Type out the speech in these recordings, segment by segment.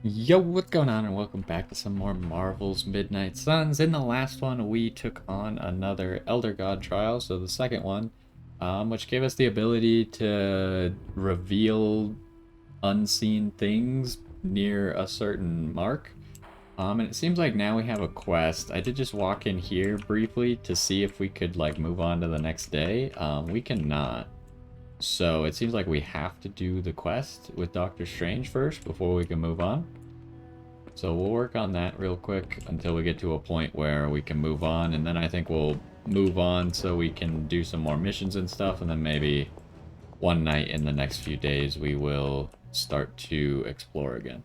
Yo, what's going on, and welcome back to some more Marvel's Midnight Suns. In the last one, we took on another Elder God trial, so the second one, which gave us the ability to reveal unseen things near a certain mark. And it seems like now we have a quest. I did just walk in here briefly to see if we could, like, move on to the next day. We cannot. So it seems like we have to do the quest with Doctor Strange first before we can move on. So we'll work on that real quick until we get to a point where we can move on, and then I think we'll move on so we can do some more missions and stuff, and then maybe one night in the next few days we will start to explore again.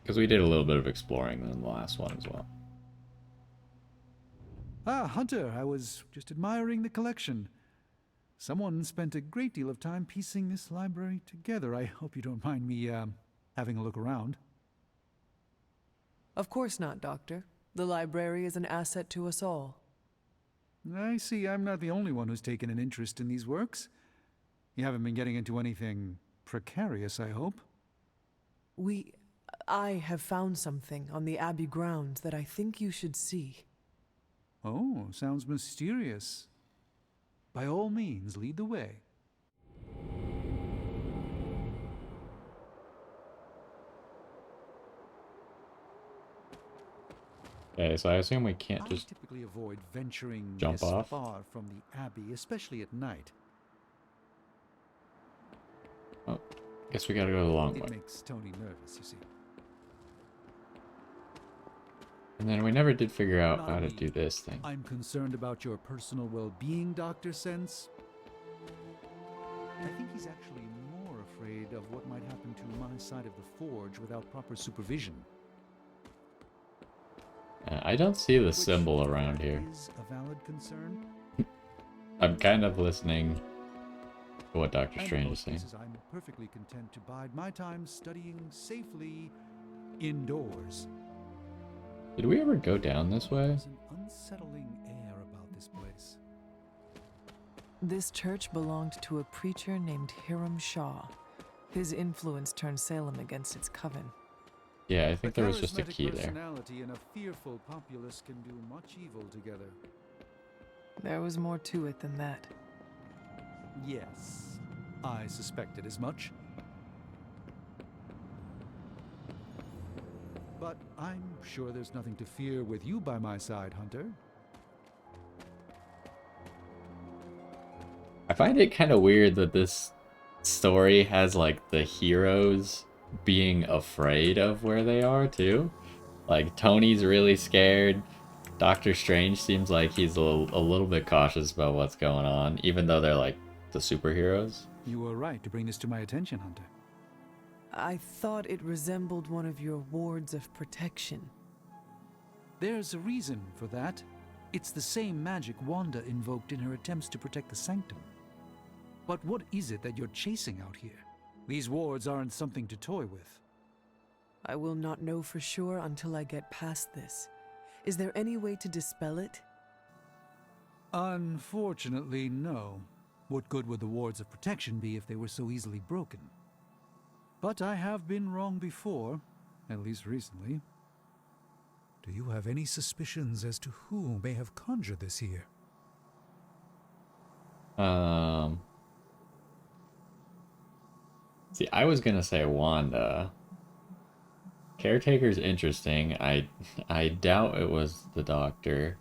Because we did a little bit of exploring in the last one as well. Ah, Hunter, I was just admiring the collection. Someone spent a great deal of time piecing this library together. I hope you don't mind me, having a look around. Of course not, Doctor. The library is an asset to us all. I see I'm not the only one who's taken an interest in these works. You haven't been getting into anything precarious, I hope? I have found something on the Abbey grounds that I think you should see. Oh, sounds mysterious. By all means, lead the way. Okay, so I assume we can't just I typically avoid venturing jump this off. far from the Abbey, especially at night. Oh, guess we gotta go the long way. It makes Tony nervous, you see. And then we never did figure out Not how to only do this thing. I'm concerned about your personal well-being, Dr. Sense. I think he's actually more afraid of what might happen to my side of the forge without proper supervision. I don't see the symbol around here. Is a valid concern. I'm kind of listening to what Doctor And in Strange is most saying. cases, I'm perfectly content to bide my time studying safely indoors. Did we ever go down this way? There's an unsettling air about this place. This church belonged to a preacher named Hiram Shaw. His influence turned Salem against its coven. Yeah, I think there was just a charismatic key there. personality and a fearful populace can do much evil together. There was more to it than that. Yes, I suspected as much. But I'm sure there's nothing to fear with you by my side, Hunter. I find it kind of weird that this story has, like, the heroes being afraid of where they are, too. Like, Tony's really scared. Doctor Strange seems like he's a little bit cautious about what's going on, even though they're, like, the superheroes. You were right to bring this to my attention, Hunter. I thought it resembled one of your wards of protection. There's a reason for that. It's the same magic Wanda invoked in her attempts to protect the Sanctum. But what is it that you're chasing out here? These wards aren't something to toy with. I will not know for sure until I get past this. Is there any way to dispel it? Unfortunately, no. What good would the wards of protection be if they were so easily broken? But I have been wrong before, at least recently. Do you have any suspicions as to who may have conjured this here? See, I was gonna say Wanda. Caretaker's interesting. I doubt it was the Doctor.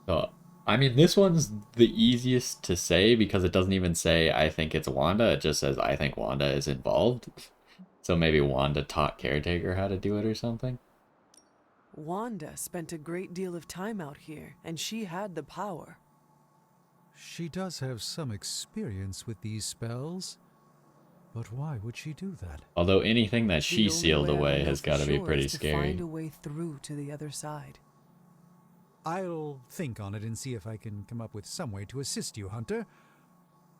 So, I mean, this one's the easiest to say because it doesn't even say I think it's Wanda. It just says I think Wanda is involved. So maybe Wanda taught Caretaker how to do it or something. Wanda spent a great deal of time out here, and she had the power. She does have some experience with these spells. But why would she do that? Although anything that she The only sealed way I away know has for got to be sure pretty is to scary. find a way through to the other side. I'll think on it and see if I can come up with some way to assist you, Hunter.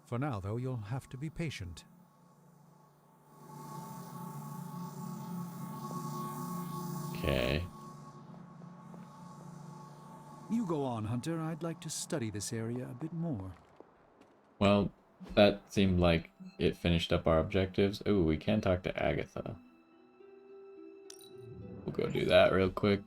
For now, though, you'll have to be patient. Okay. You go on, Hunter. I'd like to study this area a bit more. Well, that seemed like it finished up our objectives. Ooh, we can talk to Agatha. We'll go do that real quick.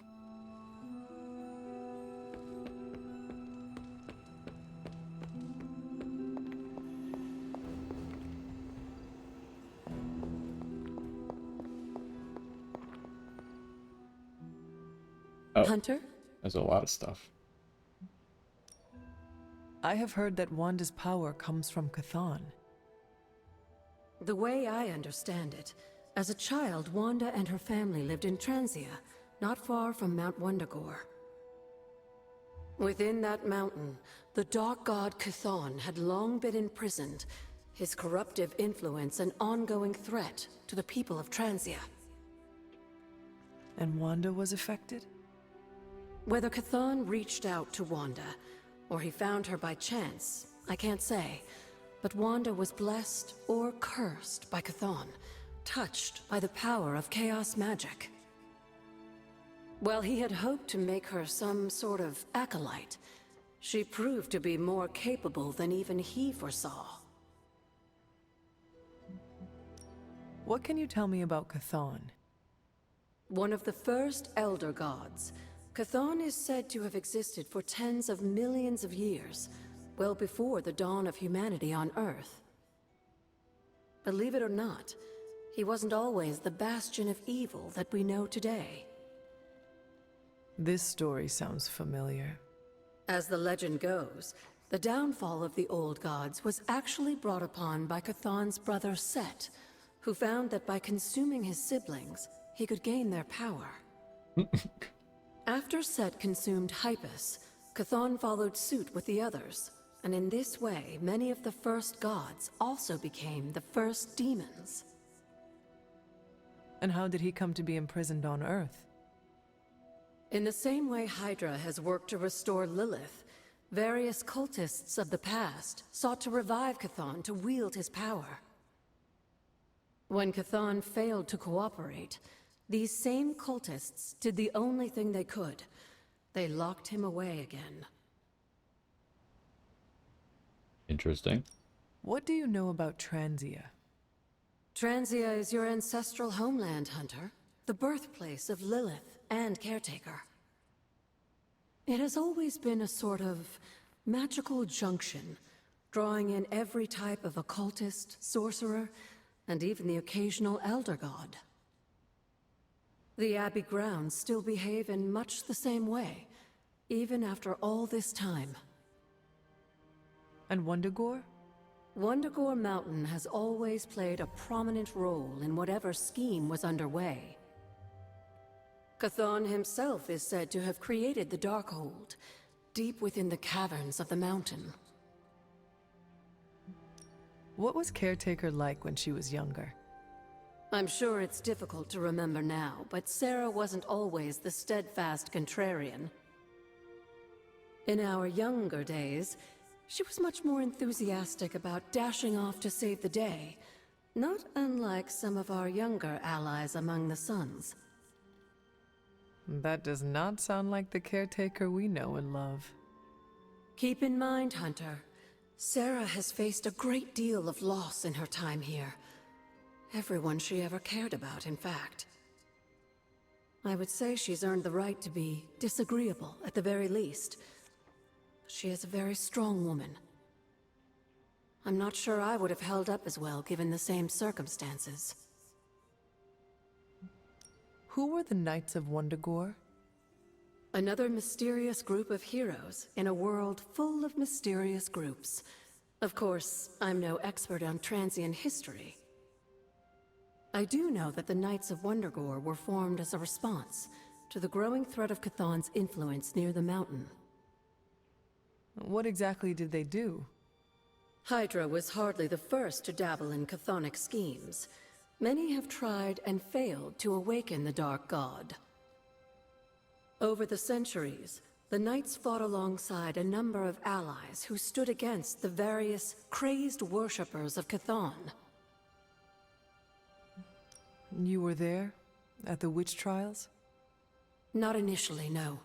Oh, Hunter? there's a lot of stuff. I have heard that Wanda's power comes from Chthon. The way I understand it, as a child, Wanda and her family lived in Transia, not far from Mount Wundagore. Within that mountain, the dark god Chthon had long been imprisoned, his corruptive influence an ongoing threat to the people of Transia. And Wanda was affected? Whether Chthon reached out to Wanda, or he found her by chance, I can't say. But Wanda was blessed or cursed by Chthon, touched by the power of chaos magic. While he had hoped to make her some sort of acolyte, she proved to be more capable than even he foresaw. What can you tell me about Chthon? One of the first Elder Gods, Chthon is said to have existed for tens of millions of years, well before the dawn of humanity on Earth. Believe it or not, he wasn't always the bastion of evil that we know today. This story sounds familiar. As the legend goes, the downfall of the old gods was actually brought upon by Chthon's brother Set, who found that by consuming his siblings, he could gain their power. After Set consumed Hypus, Chthon followed suit with the others, and in this way, many of the first gods also became the first demons. And how did he come to be imprisoned on Earth? In the same way Hydra has worked to restore Lilith, various cultists of the past sought to revive Chthon to wield his power. When Chthon failed to cooperate, these same cultists did the only thing they could. They locked him away again. Interesting. What do you know about Transia? Transia is your ancestral homeland, Hunter. The birthplace of Lilith and Caretaker. It has always been a sort of magical junction, drawing in every type of occultist, sorcerer, and even the occasional Elder God. The Abbey grounds still behave in much the same way, even after all this time. And Wundagore? Wundagore Mountain has always played a prominent role in whatever scheme was underway. Chthon himself is said to have created the Darkhold, deep within the caverns of the mountain. What was Caretaker like when she was younger? I'm sure it's difficult to remember now, but Sarah wasn't always the steadfast contrarian. In our younger days, she was much more enthusiastic about dashing off to save the day, not unlike some of our younger allies among the Suns. That does not sound like the Caretaker we know and love. Keep in mind, Hunter, Sarah has faced a great deal of loss in her time here. Everyone she ever cared about, in fact. I would say she's earned the right to be disagreeable, at the very least. She is a very strong woman. I'm not sure I would have held up as well given the same circumstances. Who were the Knights of Wundagore? Another mysterious group of heroes in a world full of mysterious groups. Of course, I'm no expert on Transian history. I do know that the Knights of Wundagore were formed as a response to the growing threat of Chthon's influence near the mountain. What exactly did they do? Hydra was hardly the first to dabble in chthonic schemes. Many have tried and failed to awaken the Dark God. Over the centuries, the Knights fought alongside a number of allies who stood against the various crazed worshippers of Chthon. You were there? At the witch trials? Not initially, no.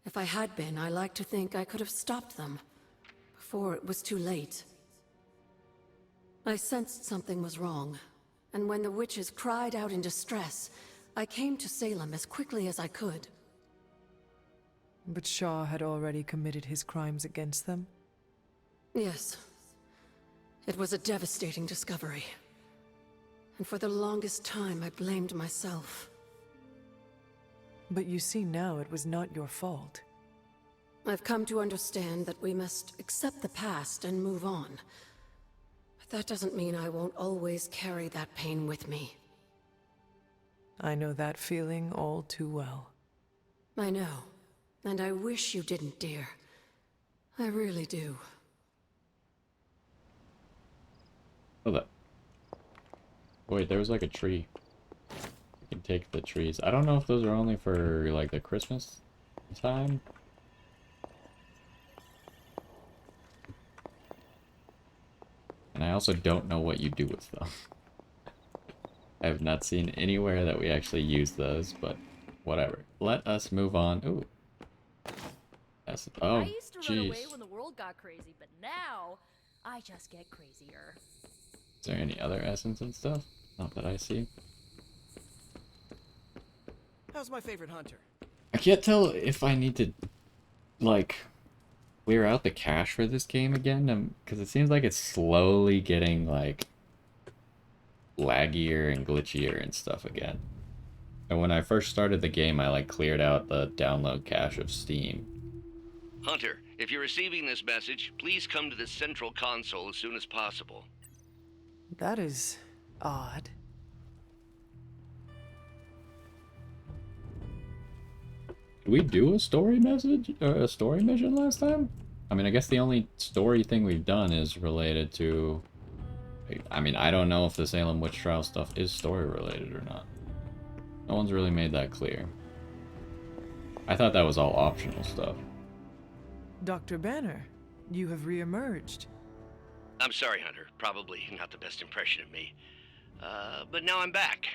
If I had been, I like to think I could have stopped them before it was too late. I sensed something was wrong, and when the witches cried out in distress, I came to Salem as quickly as I could. But Shaw had already committed his crimes against them? Yes. It was a devastating discovery. And for the longest time, I blamed myself. But you see now it was not your fault. I've come to understand that we must accept the past and move on. But that doesn't mean I won't always carry that pain with me. I know that feeling all too well. I know. And I wish you didn't, dear. I really do. Hold up. Wait, there was like a tree. You can take the trees. I don't know if those are only for like the Christmas time. And I also don't know what you do with them. I have not seen anywhere that we actually use those, but whatever. Let us move on. Ooh. That's, oh, I used to run away jeez. when the world got crazy, but now I just get crazier. Is there any other essence and stuff? Not that I see. How's my favorite hunter? I can't tell if I need to, like, clear out the cache for this game again, because it seems like it's slowly getting, like, laggier and glitchier and stuff again. And when I first started the game, I, like, cleared out the download cache of Steam. Hunter, if you're receiving this message, please come to the central console as soon as possible. That is odd. Did we do a story message or a story mission last time? I mean, I guess the only story thing we've done is related to... I mean, I don't know if the Salem Witch Trial stuff is story related or not. No one's really made that clear. I thought that was all optional stuff. Dr. Banner, you have reemerged. I'm sorry, Hunter. Probably not the best impression of me. But now I'm back.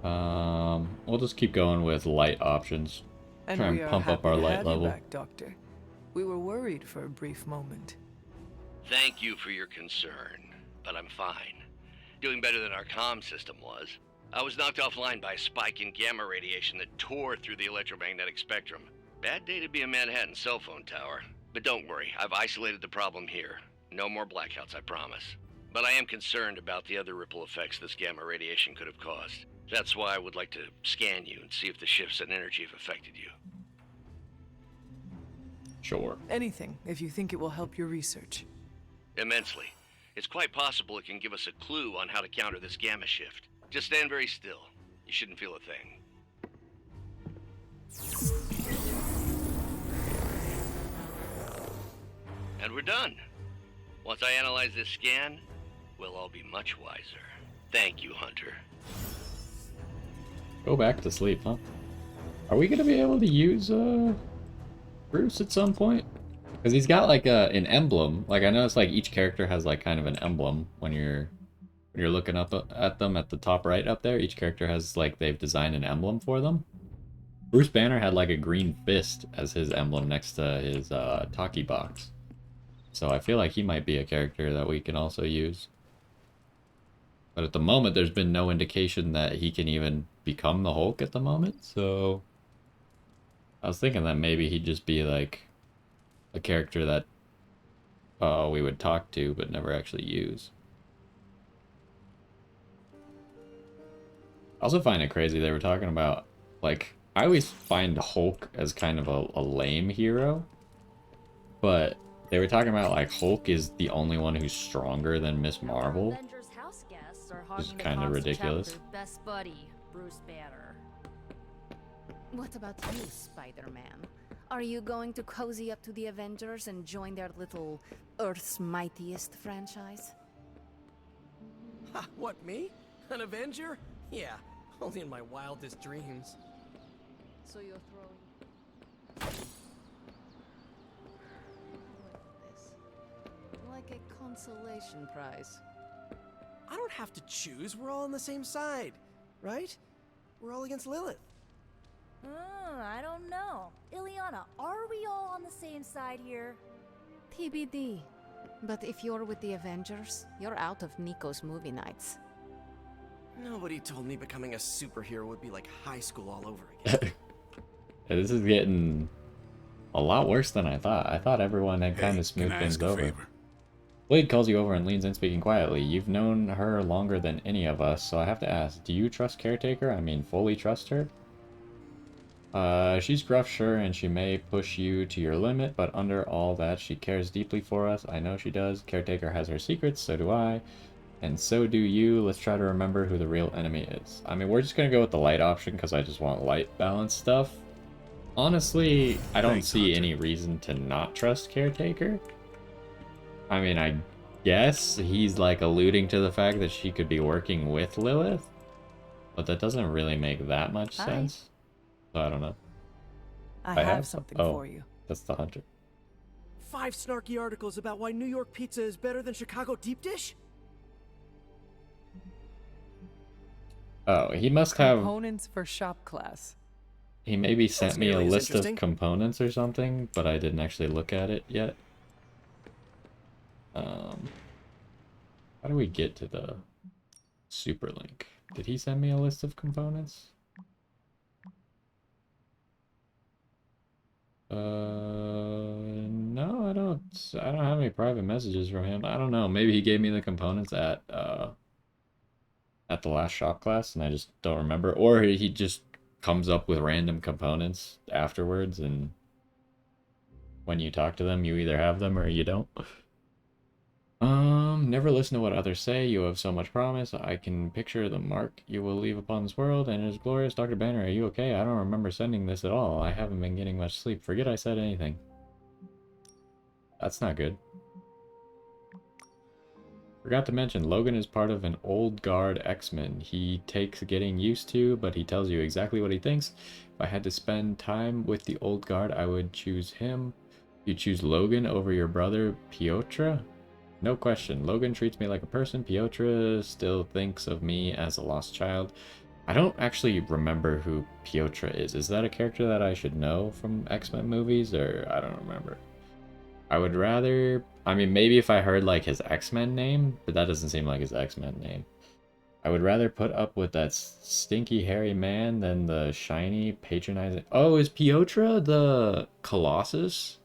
We'll just keep going with light options. And Try we and are pump up happy our to light have level. you back, Doctor. We were worried for a brief moment. Thank you for your concern, but I'm fine. Doing better than our comm system was. I was knocked offline by a spike in gamma radiation that tore through the electromagnetic spectrum. Bad day to be a Manhattan cell phone tower. But don't worry, I've isolated the problem here. No more blackouts, I promise. But I am concerned about the other ripple effects this gamma radiation could have caused. That's why I would like to scan you and see if the shifts in energy have affected you. Sure. Anything, if you think it will help your research. Immensely. It's quite possible it can give us a clue on how to counter this gamma shift. Just stand very still. You shouldn't feel a thing. And we're done. Once I analyze this scan, we'll all be much wiser. Thank you, Hunter. Go back to sleep, huh? Are we gonna be able to use, Bruce at some point? Because he's got, like, an emblem. Like, I noticed, like, each character has, like, kind of an emblem when you're looking up at them at the top right up there. Each character has, like, they've designed an emblem for them. Bruce Banner had, like, a green fist as his emblem next to his, talkie box. So I feel like he might be a character that we can also use. But at the moment, there's been no indication that he can even become the Hulk at the moment, so... I was thinking that maybe he'd just be, like, a character that we would talk to but never actually use. I also find it crazy they were talking about, like, I always find Hulk as kind of a lame hero, but they were talking about, like, Hulk is the only one who's stronger than Miss Marvel. Avengers house guests are Which is hogging the kinda constant chat ridiculous. with their best buddy, Bruce Banner. What about you, Spider-Man? Are you going to cozy up to the Avengers and join their little Earth's Mightiest franchise? Ha, what, me? An Avenger? Yeah, only in my wildest dreams. So you're throwing... What is this? Like a consolation prize. I don't have to choose, we're all on the same side, right? We're all against Lilith. I don't know. Ileana, are we all on the same side here? TBD. But if you're with the Avengers, you're out of Nico's movie nights. Nobody told me becoming a superhero would be like high school all over again. This is getting a lot worse than I thought. I thought everyone had kind Hey, of smoothed can I things ask a over. favor? Blade calls you over and leans in, speaking quietly. You've known her longer than any of us, so I have to ask, do you trust Caretaker? I mean, fully trust her? She's gruff, sure, and she may push you to your limit, but under all that, she cares deeply for us. I know she does. Caretaker has her secrets, so do I. And so do you. Let's try to remember who the real enemy is. I mean, we're just gonna go with the light option, because I just want light balance stuff. Honestly, I don't see any reason to not trust Caretaker. I mean, I guess he's like alluding to the fact that she could be working with Lilith, but that doesn't really make that much sense. So I don't know. I have something for you. That's the hunter. 5 snarky articles about why New York pizza is better than Chicago deep dish? Oh, he must have... Components for shop class. He maybe sent That's me a nearly as list of interesting. components or something, but I didn't actually look at it yet. How do we get to the super link? Did he send me a list of components? No, I don't have any private messages from him. I don't know. Maybe he gave me the components at the last shop class and I just don't remember. Or he just comes up with random components afterwards, and when you talk to them, you either have them or you don't. Never listen to what others say. You have so much promise. I can picture the mark you will leave upon this world, and it is glorious. Dr. Banner, are you okay? I don't remember sending this at all. I haven't been getting much sleep. Forget I said anything. That's not good. Forgot to mention, Logan is part of an old guard X-Men. He takes getting used to, but he tells you exactly what he thinks. If I had to spend time with the old guard, I would choose him. You choose Logan over your brother, Piotr? No question. Logan treats me like a person. Piotr still thinks of me as a lost child. I don't actually remember who Piotr is. Is that a character that I should know from X-Men movies, or I don't remember? I would rather... I mean, maybe if I heard, like, his X-Men name, but that doesn't seem like his X-Men name. I would rather put up with that stinky, hairy man than the shiny, patronizing... Oh, is Piotr the Colossus?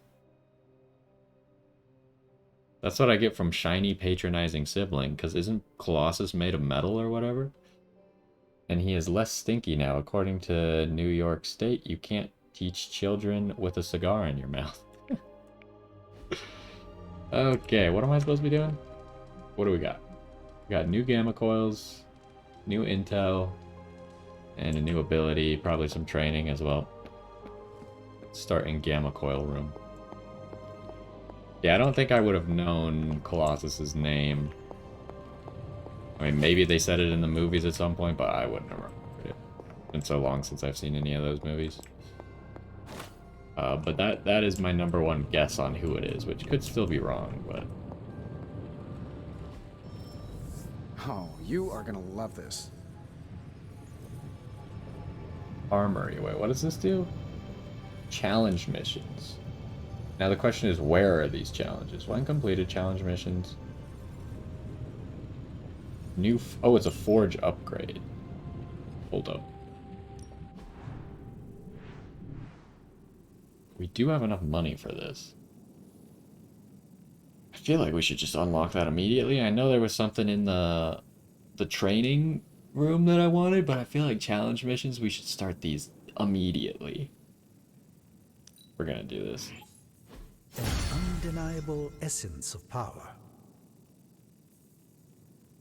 That's what I get from shiny, patronizing sibling, because isn't Colossus made of metal or whatever? And he is less stinky now. According to New York State, you can't teach children with a cigar in your mouth. Okay, what am I supposed to be doing? What do we got? We got new gamma coils, new intel, and a new ability, probably some training as well. Start in gamma coil room. Yeah, I don't think I would have known Colossus's name. I mean, maybe they said it in the movies at some point, but I wouldn't have remembered it. It's been so long since I've seen any of those movies. But that is my #1 guess on who it is, which could still be wrong, but... Oh, you are gonna love this. Armory. Wait, what does this do? Challenge missions. Now the question is, where are these challenges? When completed, challenge missions. Oh, it's a forge upgrade. Hold up. We do have enough money for this. I feel like we should just unlock that immediately. I know there was something in the training room that I wanted, but I feel like challenge missions, we should start these immediately. We're gonna do this. An undeniable essence of power.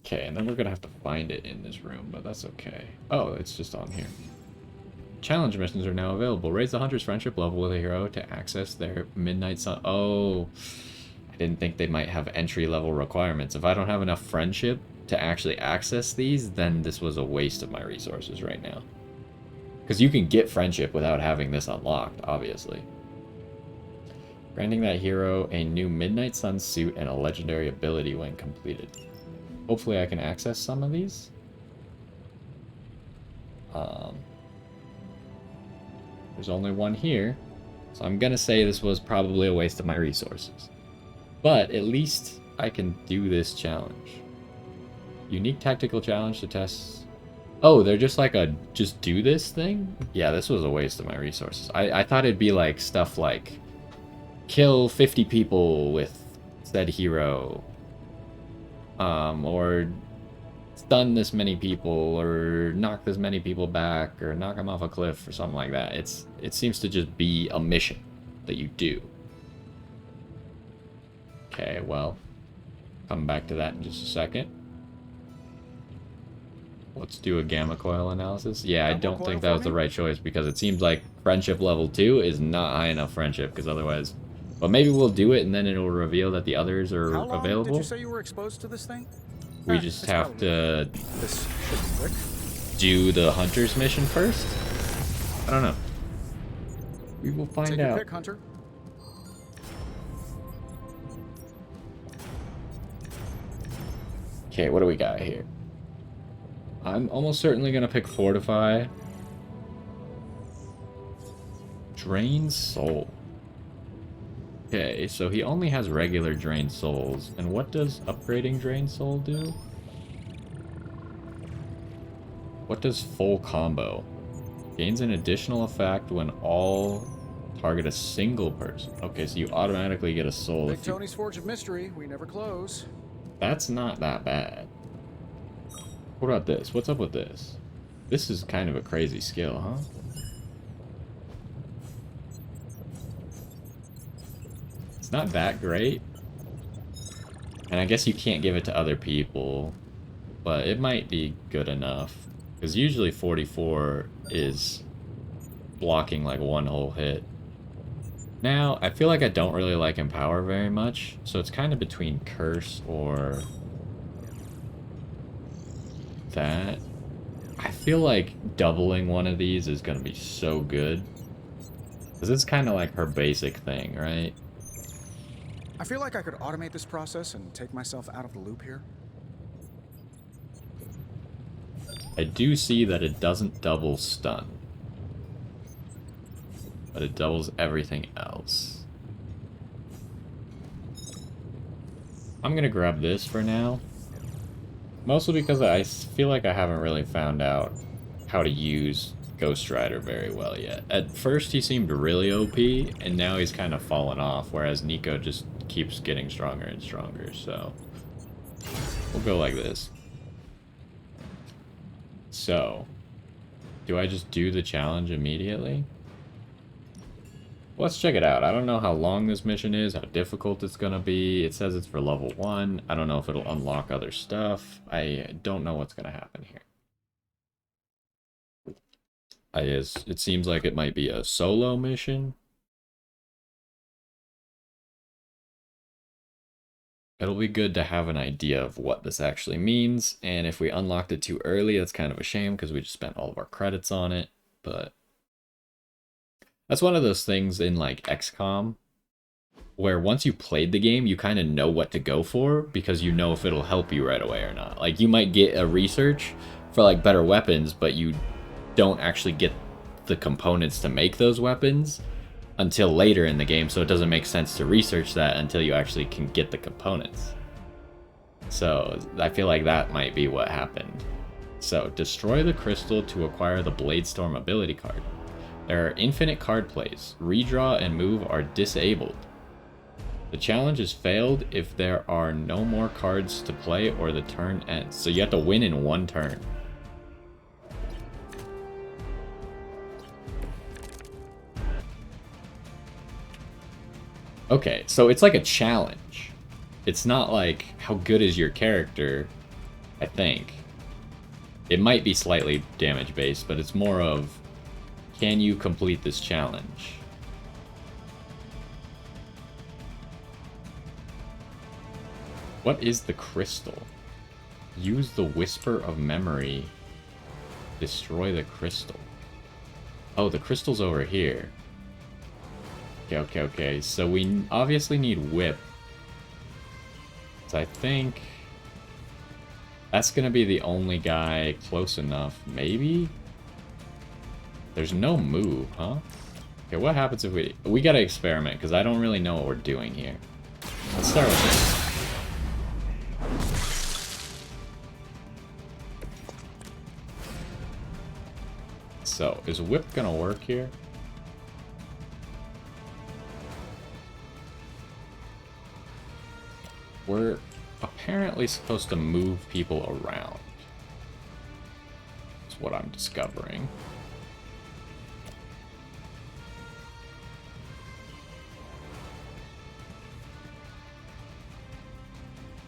Okay, and then we're gonna have to find it in this room, but that's okay. Oh, it's just on here. Challenge missions are now available. Raise the hunter's friendship level with a hero to access their Midnight Sun. Oh, I didn't think they might have entry-level requirements. If I don't have enough friendship to actually access these, then this was a waste of my resources right now. Because you can get friendship without having this unlocked, obviously. Granting that hero a new Midnight Sun suit and a legendary ability when completed. Hopefully I can access some of these. There's only one here, so I'm gonna say this was probably a waste of my resources. But at least I can do this challenge. Unique tactical challenge to test Oh, they're just like a just do this thing? Yeah, this was a waste of my resources. I thought it'd be like stuff like kill 50 people with said hero. Or stun this many people, or knock this many people back, or knock them off a cliff, or something like that. It seems to just be a mission that you do. Okay, well, come back to that in just a second. Let's do a gamma coil analysis. Yeah, I don't think that was the right choice, because it seems like friendship level 2 is not high enough friendship, because otherwise... But maybe we'll do it and then it'll reveal that the others are How long available. Did you say you were exposed to this thing? We just have to This should be quick. do the hunter's mission first? I don't know. We will find Take out. your pick, Hunter. Okay, what do we got here? I'm almost certainly gonna pick Fortify. Drain Soul. Okay, so he only has regular Drain Souls. And what does upgrading Drain Soul do? What does full combo? Gains an additional effect when all target a single person. Okay, so you automatically get a soul. Big If you... Tony's Forge of Mystery. We never close. That's not that bad. What about this? What's up with this? This is kind of a crazy skill, huh? It's not that great. And I guess you can't give it to other people. But it might be good enough. Because usually 44 is blocking like one whole hit. Now, I feel like I don't really like Empower very much. So it's kind of between Curse or... that. I feel like doubling one of these is going to be so good. Because it's kind of like her basic thing, right? I feel like I could automate this process and take myself out of the loop here. I do see that it doesn't double stun. But it doubles everything else. I'm going to grab this for now. Mostly because I feel like I haven't really found out how to use Ghost Rider very well yet. At first he seemed really OP, and now he's kind of fallen off, whereas Nico just keeps getting stronger and stronger, so... we'll go like this. So, do I just do the challenge immediately? Let's check it out. I don't know how long this mission is, how difficult it's gonna be. It says it's for level 1. I don't know if it'll unlock other stuff. I don't know what's gonna happen here. It seems like it might be a solo mission. It'll be good to have an idea of what this actually means, and if we unlocked it too early, that's kind of a shame because we just spent all of our credits on it, but... that's one of those things in, like, XCOM, where once you played the game, you kind of know what to go for, because you know if it'll help you right away or not. Like, you might get a research for, like, better weapons, but you don't actually get the components to make those weapons until later in the game, so it doesn't make sense to research that until you actually can get the components. So, I feel like that might be what happened. So, destroy the crystal to acquire the Bladestorm ability card. There are infinite card plays. Redraw and move are disabled. The challenge is failed if there are no more cards to play or the turn ends. So you have to win in one turn. Okay, so it's like a challenge. It's not like how good is your character, I think. It might be slightly damage based, but it's more of, can you complete this challenge? What is the crystal? Use the Whisper of Memory. Destroy the crystal. Oh, the crystal's over here. Okay. So we obviously need Whip. So I think that's gonna be the only guy close enough. Maybe? There's no move, huh? Okay, what happens if we gotta experiment, because I don't really know what we're doing here. Let's start with this. So, is whip gonna work here? We're apparently supposed to move people around. That's what I'm discovering.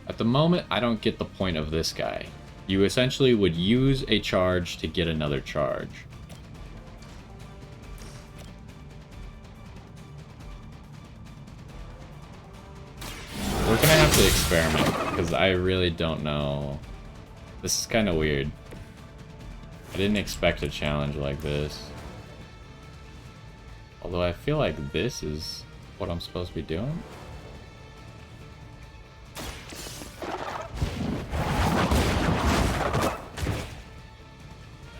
At the moment, I don't get the point of this guy. You essentially would use a charge to get another charge. We're gonna have to experiment, because I really don't know. This is kind of weird. I didn't expect a challenge like this. Although I feel like this is what I'm supposed to be doing.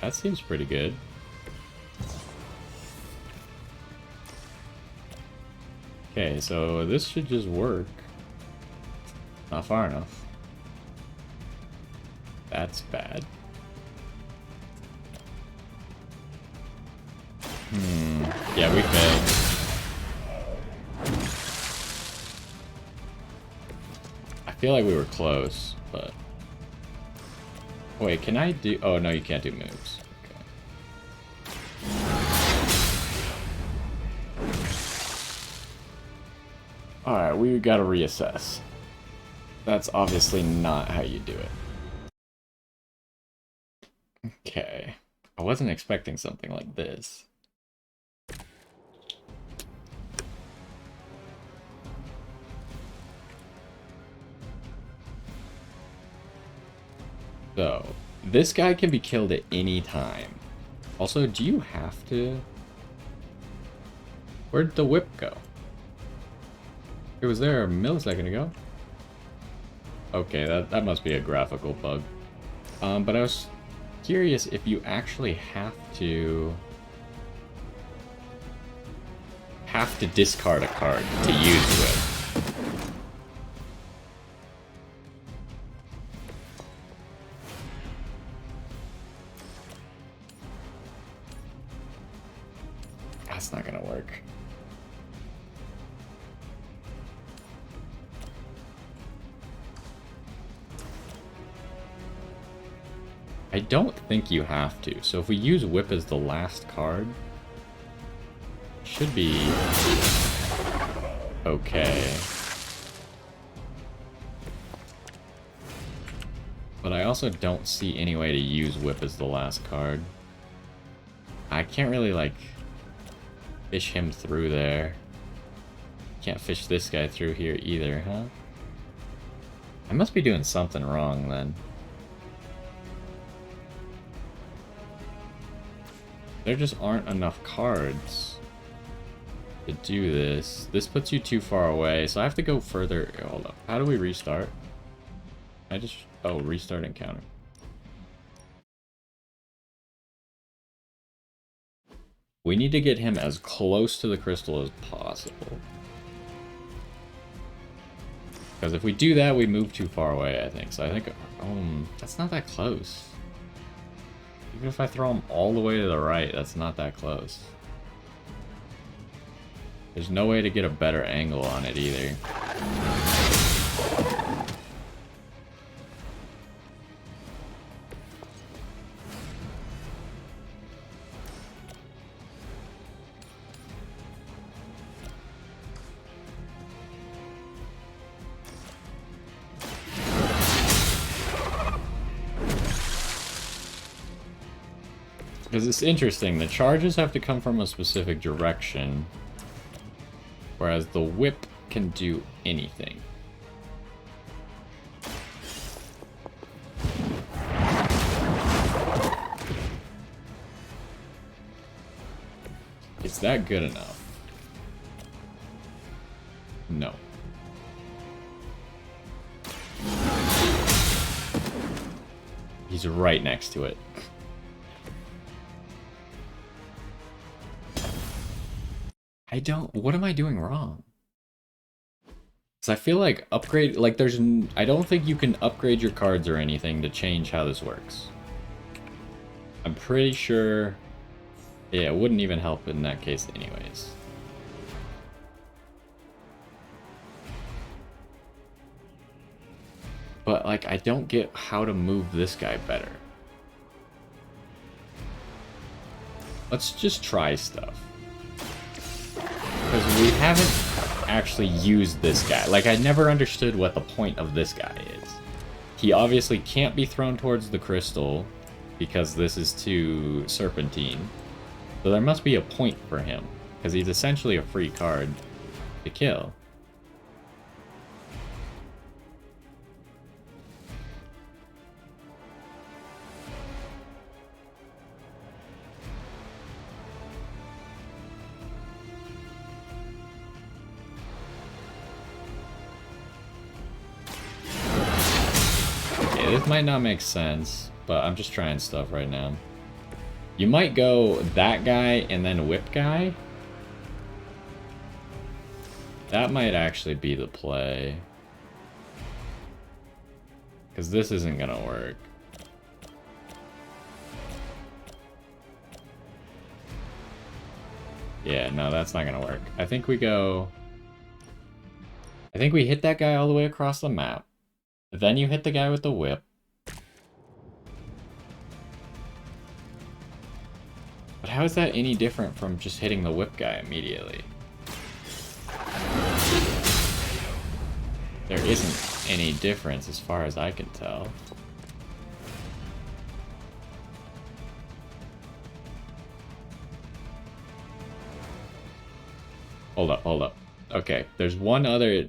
That seems pretty good. Okay, so this should just work. Not far enough. That's bad. Yeah, we failed. I feel like we were close, but... Wait, can I do... Oh, no, you can't do moves. Okay. Alright, we gotta reassess. That's obviously not how you do it. Okay. I wasn't expecting something like this. So, this guy can be killed at any time. Also, do you have to... Where'd the whip go? It was there a millisecond ago. Okay, that must be a graphical bug. But I was curious if you actually have to discard a card to use whip. That's not gonna work. I don't think you have to. So if we use whip as the last card, should be okay. But I also don't see any way to use whip as the last card. I can't really, like, fish him through there. Can't fish this guy through here either, huh? I must be doing something wrong then. There just aren't enough cards to do this. This puts you too far away, so I have to go further. Hold up. How do we restart? I just... Oh, restart encounter. We need to get him as close to the crystal as possible. Because if we do that, we move too far away, I think. So I think... that's not that close. Even if I throw him all the way to the right, that's not that close. There's no way to get a better angle on it either. Because it's interesting, the charges have to come from a specific direction, whereas the whip can do anything. Is that good enough? No. He's right next to it. What am I doing wrong? Because I feel like I don't think you can upgrade your cards or anything to change how this works. I'm pretty sure Yeah, it wouldn't even help in that case anyways. But, like, I don't get how to move this guy better. Let's just try stuff. Because we haven't actually used this guy. Like, I never understood what the point of this guy is. He obviously can't be thrown towards the crystal because this is too serpentine. So there must be a point for him, because he's essentially a free card to kill. This might not make sense, but I'm just trying stuff right now. You might go that guy and then whip guy. That might actually be the play. Because this isn't going to work. Yeah, no, that's not going to work. I think we go... I think we hit that guy all the way across the map. Then you hit the guy with the whip. But how is that any different from just hitting the whip guy immediately? There isn't any difference as far as I can tell. Hold up, hold up. Okay, there's one other...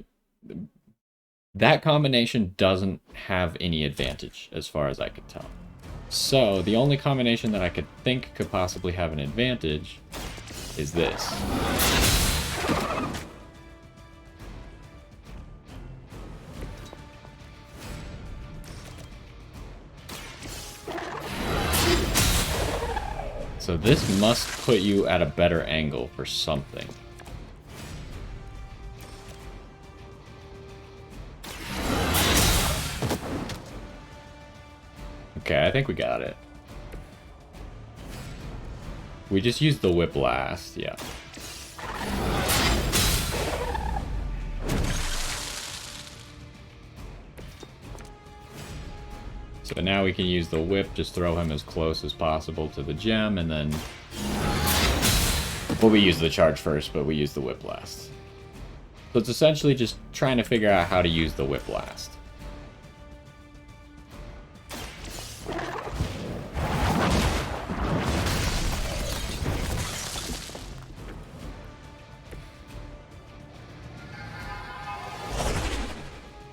That combination doesn't have any advantage, as far as I can tell. So, the only combination that I could think could possibly have an advantage is this. So this must put you at a better angle for something. Okay, I think we got it. We just used the whip last, yeah. So now we can use the whip, just throw him as close as possible to the gem, and then... Well, we use the charge first, but we use the whip last. So it's essentially just trying to figure out how to use the whip last.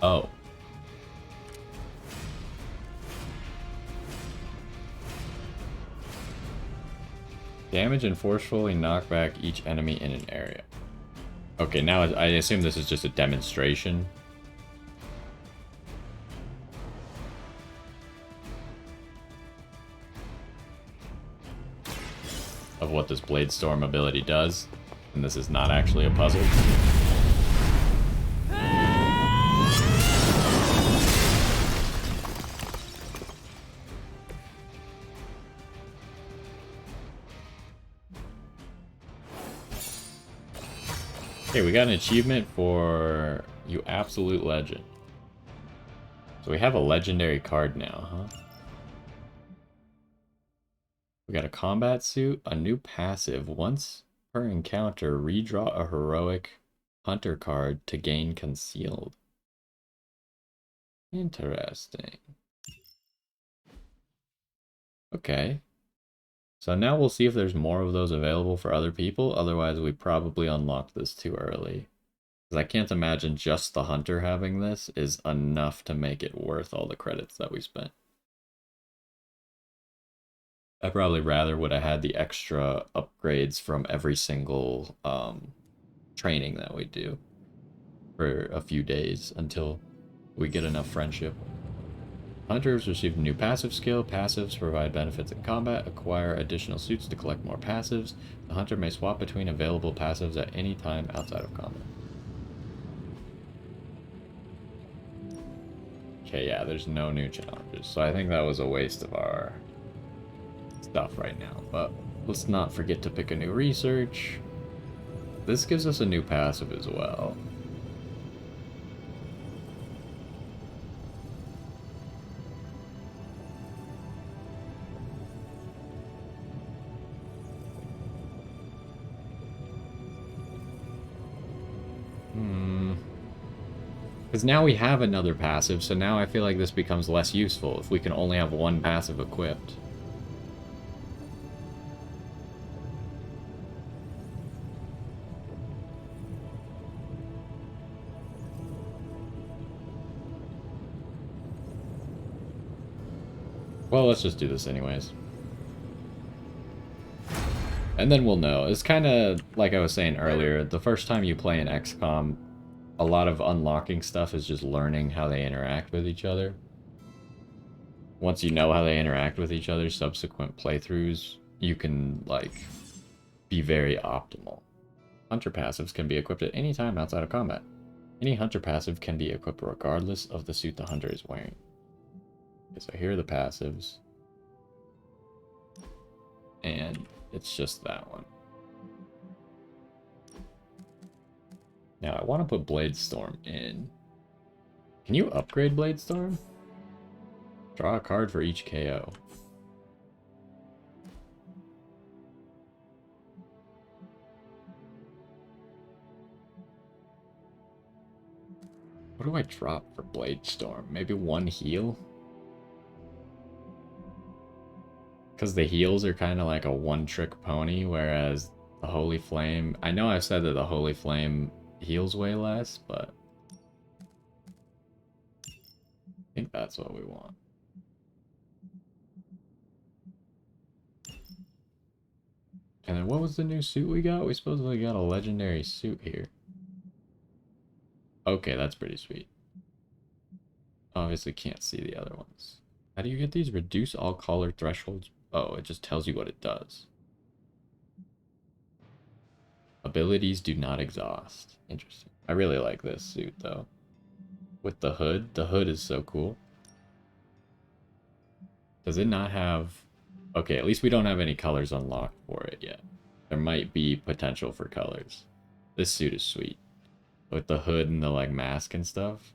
Oh. Damage and forcefully knock back each enemy in an area. Okay, now I assume this is just a demonstration. Of what this Blade Storm ability does. And this is not actually a puzzle. Okay, we got an achievement for You Absolute Legend. So we have a legendary card now, huh? We got a combat suit, a new passive. Once per encounter, redraw a heroic hunter card to gain concealed. Interesting. Okay. So now we'll see if there's more of those available for other people. Otherwise, we probably unlocked this too early. Because I can't imagine just the hunter having this is enough to make it worth all the credits that we spent. I probably rather would have had the extra upgrades from every single training that we do for a few days until we get enough friendship. Hunters receive a new passive skill. Passives provide benefits in combat. Acquire additional suits to collect more passives. The hunter may swap between available passives at any time outside of combat. Okay, yeah, there's no new challenges. So I think that was a waste of our stuff right now. But Let's not forget to pick a new research. This gives us a new passive as well. Because now we have another passive, so now I feel like this becomes less useful if we can only have one passive equipped. Well, let's just do this anyways. And then we'll know. It's kind of like I was saying earlier, the first time you play an XCOM, a lot of unlocking stuff is just learning how they interact with each other. Once you know how they interact with each other, subsequent playthroughs, you can, like, be very optimal. Hunter passives can be equipped at any time outside of combat. Any hunter passive can be equipped regardless of the suit the hunter is wearing. Okay, so here are the passives. And it's just that one. Now, I want to put Blade Storm in. Can you upgrade Blade Storm? Draw a card for each KO. What do I drop for Blade Storm? Maybe one heal? Because the heals are kind of like a one-trick pony, whereas the Holy Flame... I know I've said that the Holy Flame heals way less, but I think that's what we want. And then what was the new suit we got? We supposedly got a legendary suit here. Okay, that's pretty sweet. Obviously can't see the other ones. How do you get these? Reduce all color thresholds. Oh, it just tells you what it does. Abilities do not exhaust. Interesting. I really like this suit, though. With the hood. The hood is so cool. Does it not have... Okay, at least we don't have any colors unlocked for it yet. There might be potential for colors. This suit is sweet. With the hood and the, like, mask and stuff.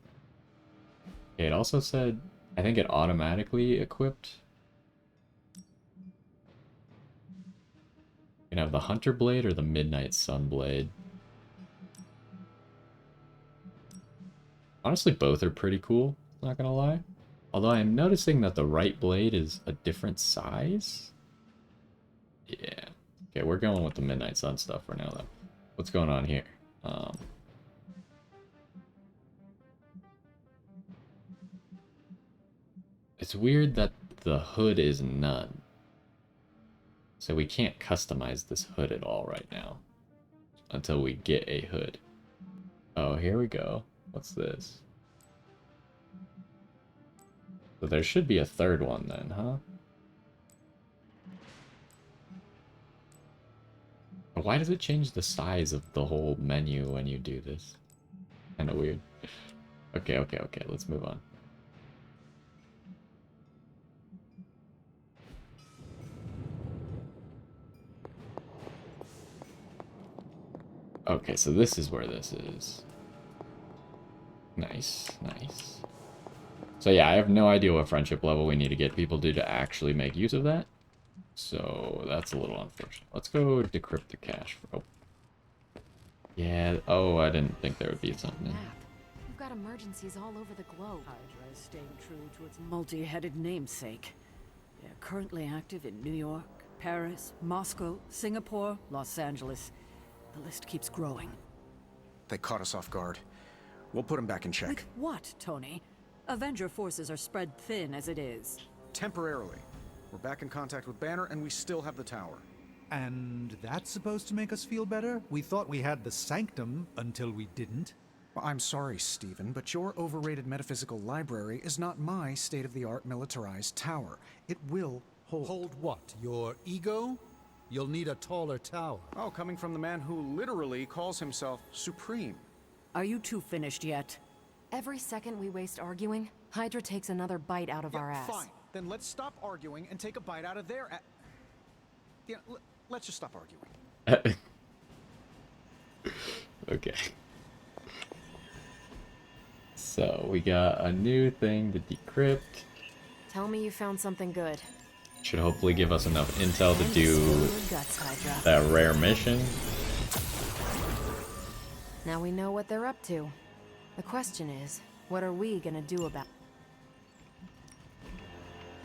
Okay, it also said... I think it automatically equipped... You can have the Hunter Blade or the Midnight Sun Blade. Honestly, both are pretty cool, not gonna lie. Although I am noticing that the right blade is a different size. Yeah. Okay, we're going with the Midnight Sun stuff for now, though. What's going on here? It's weird that the hood is none. So we can't customize this hood at all right now. Until we get a hood. Oh, here we go. What's this? So there should be a third one then, huh? But why does it change the size of the whole menu when you do this? Kinda weird. Okay, let's move on. Okay, so this is where this is. Nice, nice. So yeah, I have no idea what friendship level we need to get people to actually make use of that. So that's a little unfortunate. Let's go decrypt the cache. Oh. Yeah, oh, I didn't think there would be something. We've got emergencies all over the globe. Hydra is staying true to its multi-headed namesake. They're currently active in New York, Paris, Moscow, Singapore, Los Angeles. The list keeps growing. They caught us off guard. We'll put them back in check. With what, Tony? Avenger forces are spread thin as it is. Temporarily. We're back in contact with Banner, and we still have the tower. And that's supposed to make us feel better? We thought we had the Sanctum until we didn't. Well, I'm sorry, Stephen, but your overrated metaphysical library is not my state-of-the-art militarized tower. It will hold... Hold what? Your ego? You'll need a taller tower. Oh, coming from the man who literally calls himself Supreme. Are you two finished yet? Every second we waste arguing, Hydra takes another bite out of our ass. Fine. Then let's stop arguing and take a bite out of their ass. Yeah, let's just stop arguing. Okay. So we got a new thing to decrypt. Tell me you found something good. Should hopefully give us enough intel to do Guts, Hydra. that rare mission. Now we know what they're up to. The question is, what are we gonna do about?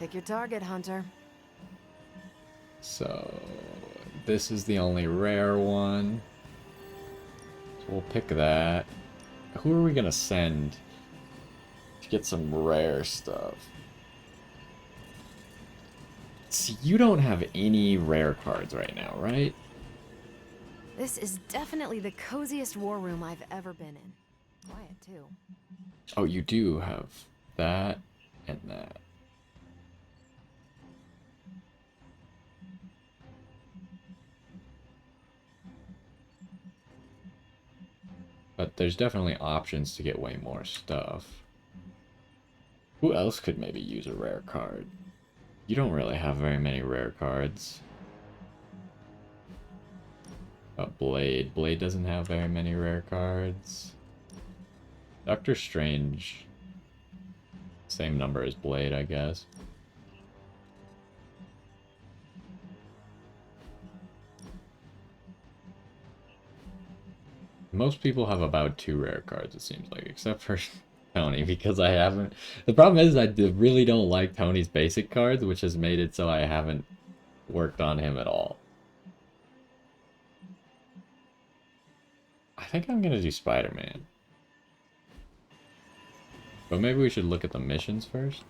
Pick your target, Hunter. So this is the only rare one. So we'll pick that. Who are we gonna send to get some rare stuff? See, you don't have any rare cards right now, right? This is definitely the coziest war room I've ever been in. Quiet, too. Oh, you do have that and that. But there's definitely options to get way more stuff. Who else could maybe use a rare card? You don't really have very many rare cards. Blade. Blade doesn't have very many rare cards. Doctor Strange. Same number as Blade, I guess. Most people have about 2 rare cards, it seems like, except for Tony, because I haven't... The problem is I really don't like Tony's basic cards, which has made it so I haven't worked on him at all. I think I'm gonna do Spider-Man. But maybe we should look at the missions first.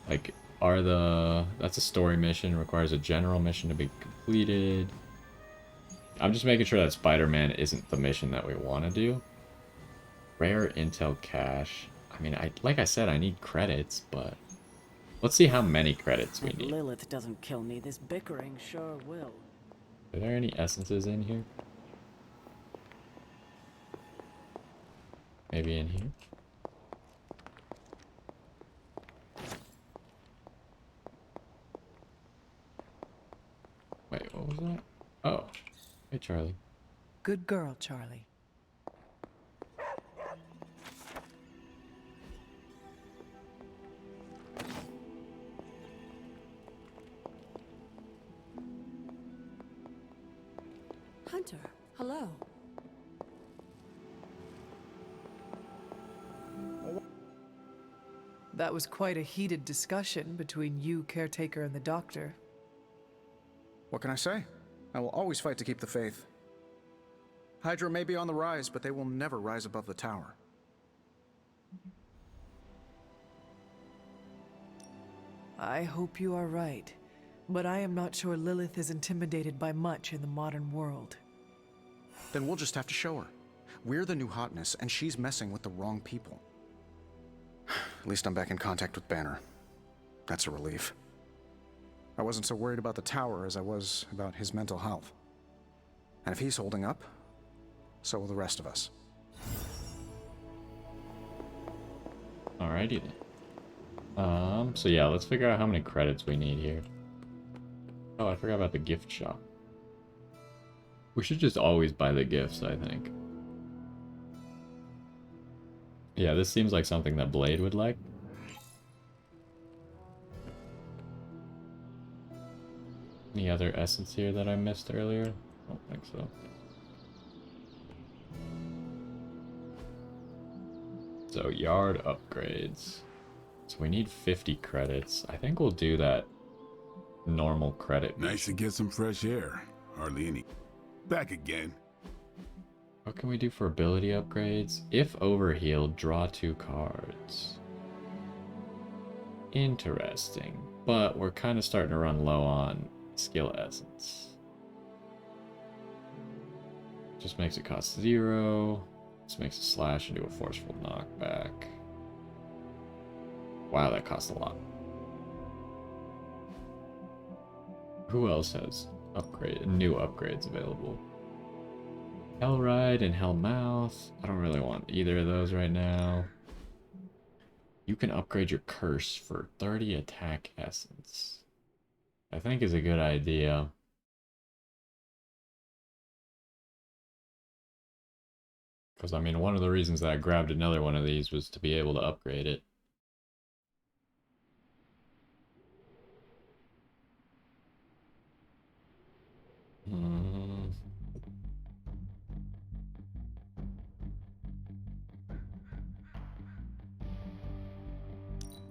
Like, that's a story mission, requires a general mission to be completed. I'm just making sure that Spider-Man isn't the mission that we want to do. Rare intel cache. I mean, like I said, I need credits, but let's see how many credits we If need. Lilith doesn't kill me, this bickering sure will. Are there any essences in here? Maybe in here? Wait, what was that? Oh. Hey, Charlie. Good girl, Charlie. Hunter, hello. That was quite a heated discussion between you, Caretaker, and the Doctor. What can I say? I will always fight to keep the faith. Hydra may be on the rise, but they will never rise above the tower. I hope you are right, but I am not sure Lilith is intimidated by much in the modern world. Then we'll just have to show her. We're the new hotness, and she's messing with the wrong people. At least I'm back in contact with Banner. That's a relief. I wasn't so worried about the tower as I was about his mental health. And if he's holding up, so will the rest of us. Alrighty then. So yeah, let's figure out how many credits we need here. Oh, I forgot about the gift shop. We should just always buy the gifts, I think. Yeah, this seems like something that Blade would like. Any other essence here that I missed earlier? I don't think so. So, yard upgrades. So we need 50 credits. I think we'll do that normal credit. Nice to get some fresh air. Hardly any. Back again. What can we do for ability upgrades? If overhealed, draw 2 cards. Interesting. But we're kind of starting to run low on skill essence. Just makes it cost 0. This makes a slash into a forceful knockback. Wow, that costs a lot. Who else has new upgrades available? Hellride and Hellmouth. I don't really want either of those right now. You can upgrade your curse for 30 attack essence. I think is a good idea. Because, I mean, one of the reasons that I grabbed another one of these was to be able to upgrade it. Hmm.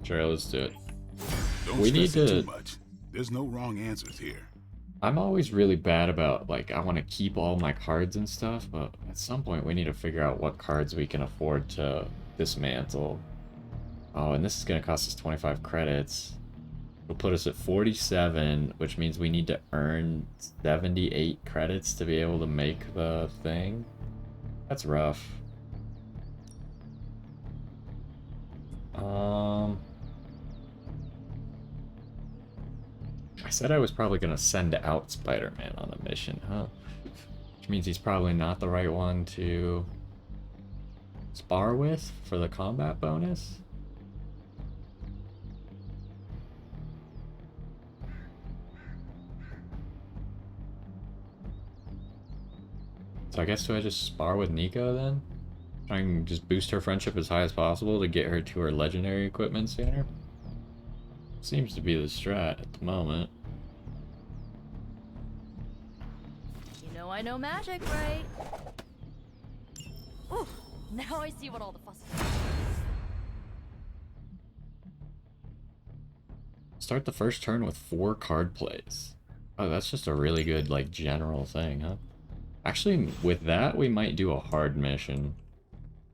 Sure, let's do it. Don't We need stress it to... too much. There's no wrong answers here. I'm always really bad about, like, I want to keep all my cards and stuff, but at some point we need to figure out what cards we can afford to dismantle. Oh, and this is going to cost us 25 credits. It'll put us at 47, which means we need to earn 78 credits to be able to make the thing. That's rough. I said I was probably going to send out Spider-Man on a mission, huh? Which means he's probably not the right one to spar with for the combat bonus. So I guess do I just spar with Nico then? Try and just boost her friendship as high as possible to get her to her legendary equipment sooner? Seems to be the strat at the moment. You know I know magic, right? Ooh, now I see what all the fuss is. Start the first turn with 4 card plays. Oh, that's just a really good, like, general thing, huh? Actually, with that, we might do a hard mission.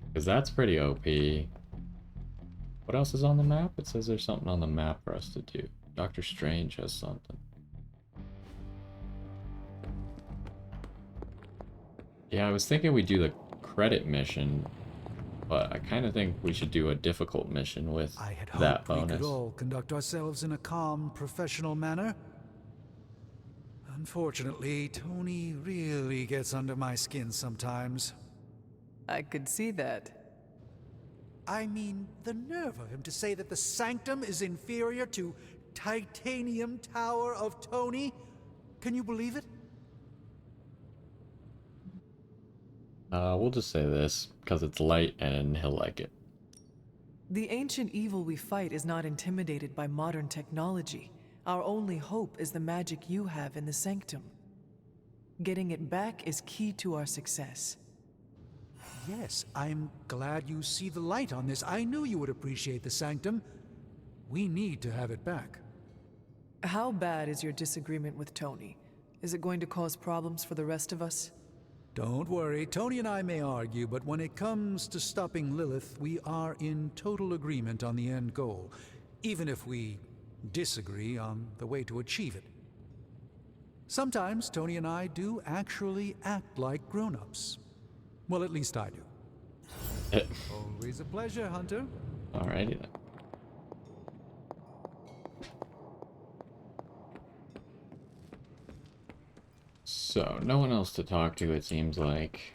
Because that's pretty OP. What else is on the map? It says there's something on the map for us to do. Doctor Strange has something. Yeah, I was thinking we'd do the credit mission, but I kind of think we should do a difficult mission with I had that hoped we bonus. could all conduct ourselves in a calm, professional manner. Unfortunately, Tony really gets under my skin sometimes. I could see that. I mean, the nerve of him to say that the Sanctum is inferior to Titanium Tower of Tony. Can you believe it? We'll just say this, because it's light and he'll like it. The ancient evil we fight is not intimidated by modern technology. Our only hope is the magic you have in the Sanctum. Getting it back is key to our success. Yes, I'm glad you see the light on this. I knew you would appreciate the Sanctum. We need to have it back. How bad is your disagreement with Tony? Is it going to cause problems for the rest of us? Don't worry, Tony and I may argue, but when it comes to stopping Lilith, we are in total agreement on the end goal, even if we disagree on the way to achieve it. Sometimes Tony and I do actually act like grown-ups. Well, at least I do. Always a pleasure, Hunter. Alrighty then. So, no one else to talk to, it seems like.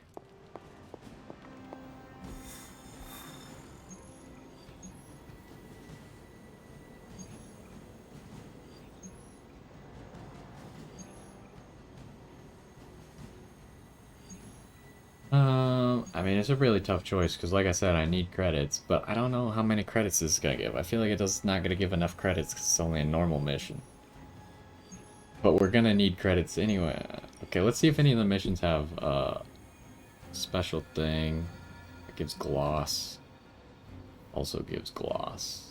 I mean, it's a really tough choice, because like I said, I need credits, but I don't know how many credits this is going to give. I feel like it's not going to give enough credits, because it's only a normal mission. But we're going to need credits anyway. Okay, let's see if any of the missions have a special thing that gives gloss. Also gives gloss.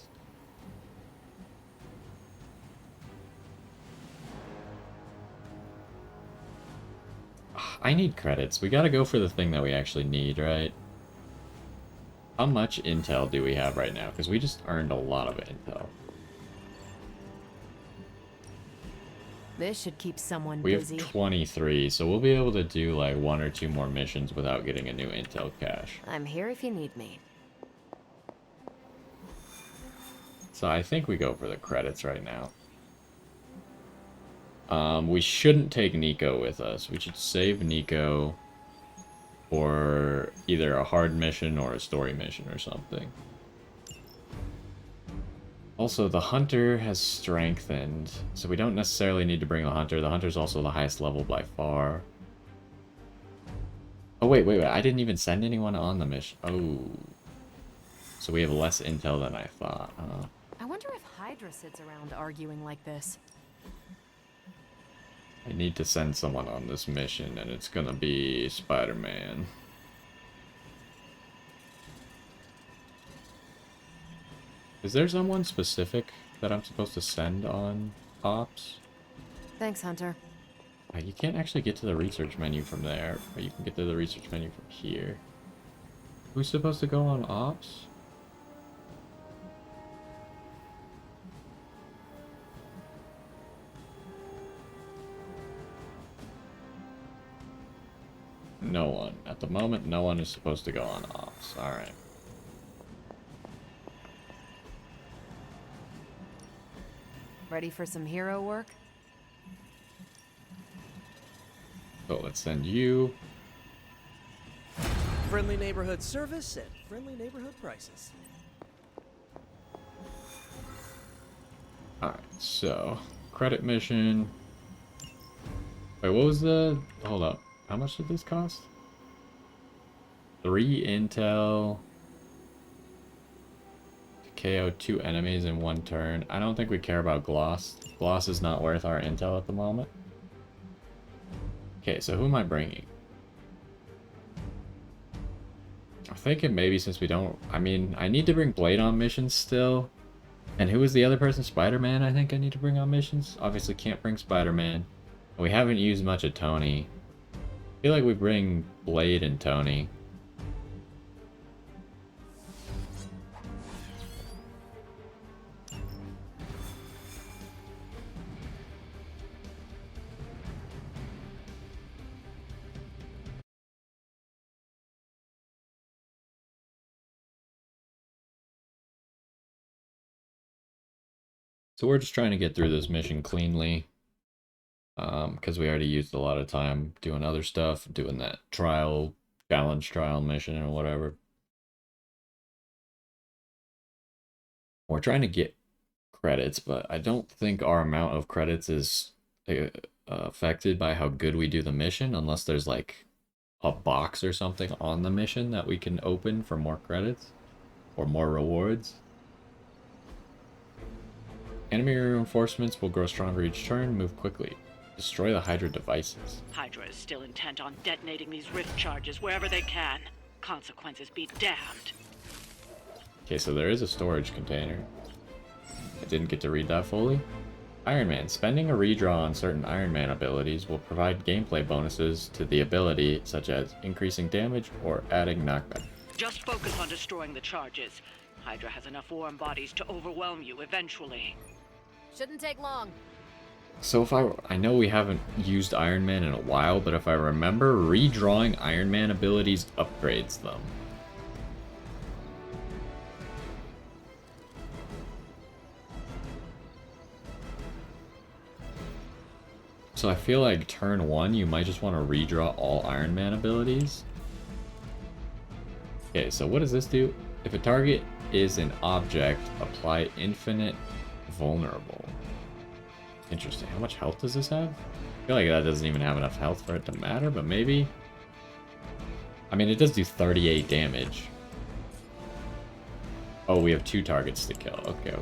I need credits. We gotta go for the thing that we actually need, right? How much intel do we have right now? Because we just earned a lot of intel. This should keep someone We busy. have 23, so we'll be able to do like 1 or 2 more missions without getting a new intel cache. I'm here if you need me. So I think we go for the credits right now. We shouldn't take Nico with us. We should save Nico for either a hard mission or a story mission or something. Also, the hunter has strengthened, so we don't necessarily need to bring the hunter. The hunter's also the highest level by far. Oh, wait. I didn't even send anyone on the mission. Oh. So we have less intel than I thought, huh? I wonder if Hydra sits around arguing like this. I need to send someone on this mission, and it's gonna be Spider-Man. Is there someone specific that I'm supposed to send on Ops? Thanks, Hunter. You can't actually get to the research menu from there, but you can get to the research menu from here. Who's supposed to go on Ops? No one. At the moment, no one is supposed to go on Ops. Alright. Ready for some hero work? So let's send you. Friendly neighborhood service at friendly neighborhood prices. Alright, so credit mission. Wait, what was the... Hold up. How much did this cost? 3 intel. To KO 2 enemies in 1 turn. I don't think we care about Gloss. Gloss is not worth our intel at the moment. Okay, so who am I bringing? I'm thinking maybe since we don't... I mean, I need to bring Blade on missions still. And who was the other person? Spider-Man, I think I need to bring on missions. Obviously can't bring Spider-Man. We haven't used much of Tony. I feel like we bring Blade and Tony. So we're just trying to get through this mission cleanly. Because we already used a lot of time doing other stuff, doing that challenge trial mission or whatever. We're trying to get credits, but I don't think our amount of credits is affected by how good we do the mission, unless there's like a box or something on the mission that we can open for more credits or more rewards. Enemy reinforcements will grow stronger each turn. Move quickly. Destroy the Hydra devices. Hydra is still intent on detonating these rift charges wherever they can. Consequences be damned. Okay, so there is a storage container. I didn't get to read that fully. Iron Man. Spending a redraw on certain Iron Man abilities will provide gameplay bonuses to the ability, such as increasing damage or adding knockback. Just focus on destroying the charges. Hydra has enough warm bodies to overwhelm you eventually. Shouldn't take long. So if I know we haven't used Iron Man in a while, but if I remember, redrawing Iron Man abilities upgrades them. So I feel like turn 1, you might just want to redraw all Iron Man abilities. Okay, so what does this do? If a target is an object, apply infinite vulnerable. Interesting. How much health does this have? I feel like that doesn't even have enough health for it to matter, but maybe. I mean, it does do 38 damage. Oh, we have 2 targets to kill. Okay.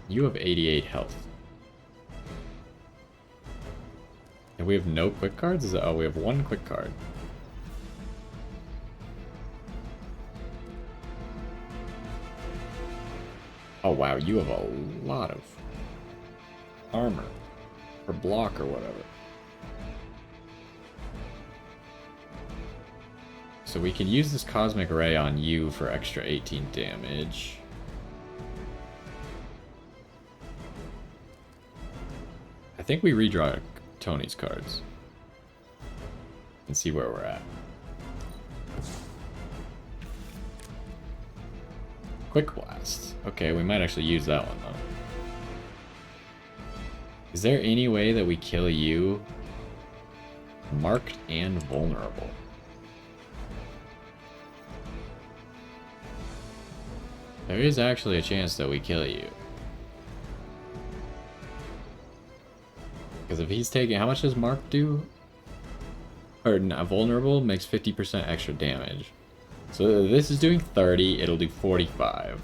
You have 88 health. And we have no quick cards? Oh, we have 1 quick card. Oh wow, you have a lot of armor, or block, or whatever. So we can use this Cosmic Ray on you for extra 18 damage. I think we redraw Tony's cards and see where we're at. Quick Blast. Okay, we might actually use that one, though. Is there any way that we kill you marked and vulnerable? There is actually a chance that we kill you. Because if he's taking... How much does Mark do? Or not, vulnerable makes 50% extra damage. So if this is doing 30, it'll do 45.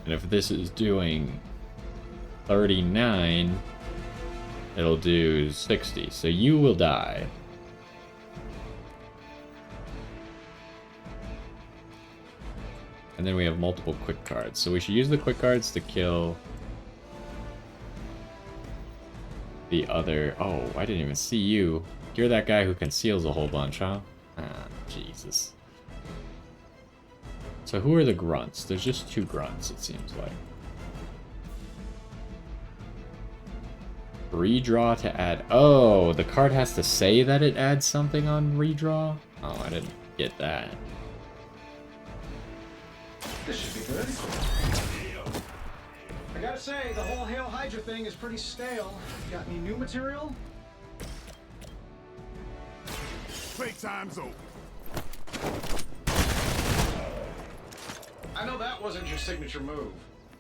And if this is doing 39, it'll do 60. So you will die. And then we have multiple quick cards. So we should use the quick cards to kill the other... Oh, I didn't even see you. You're that guy who conceals a whole bunch, huh? Ah, Jesus. So who are the grunts? There's just 2 grunts, it seems like. Redraw to add... Oh, the card has to say that it adds something on redraw? Oh, I didn't get that. This should be good. I gotta say, the whole Hail Hydra thing is pretty stale. Got any new material? Playtime's over. I know that wasn't your signature move.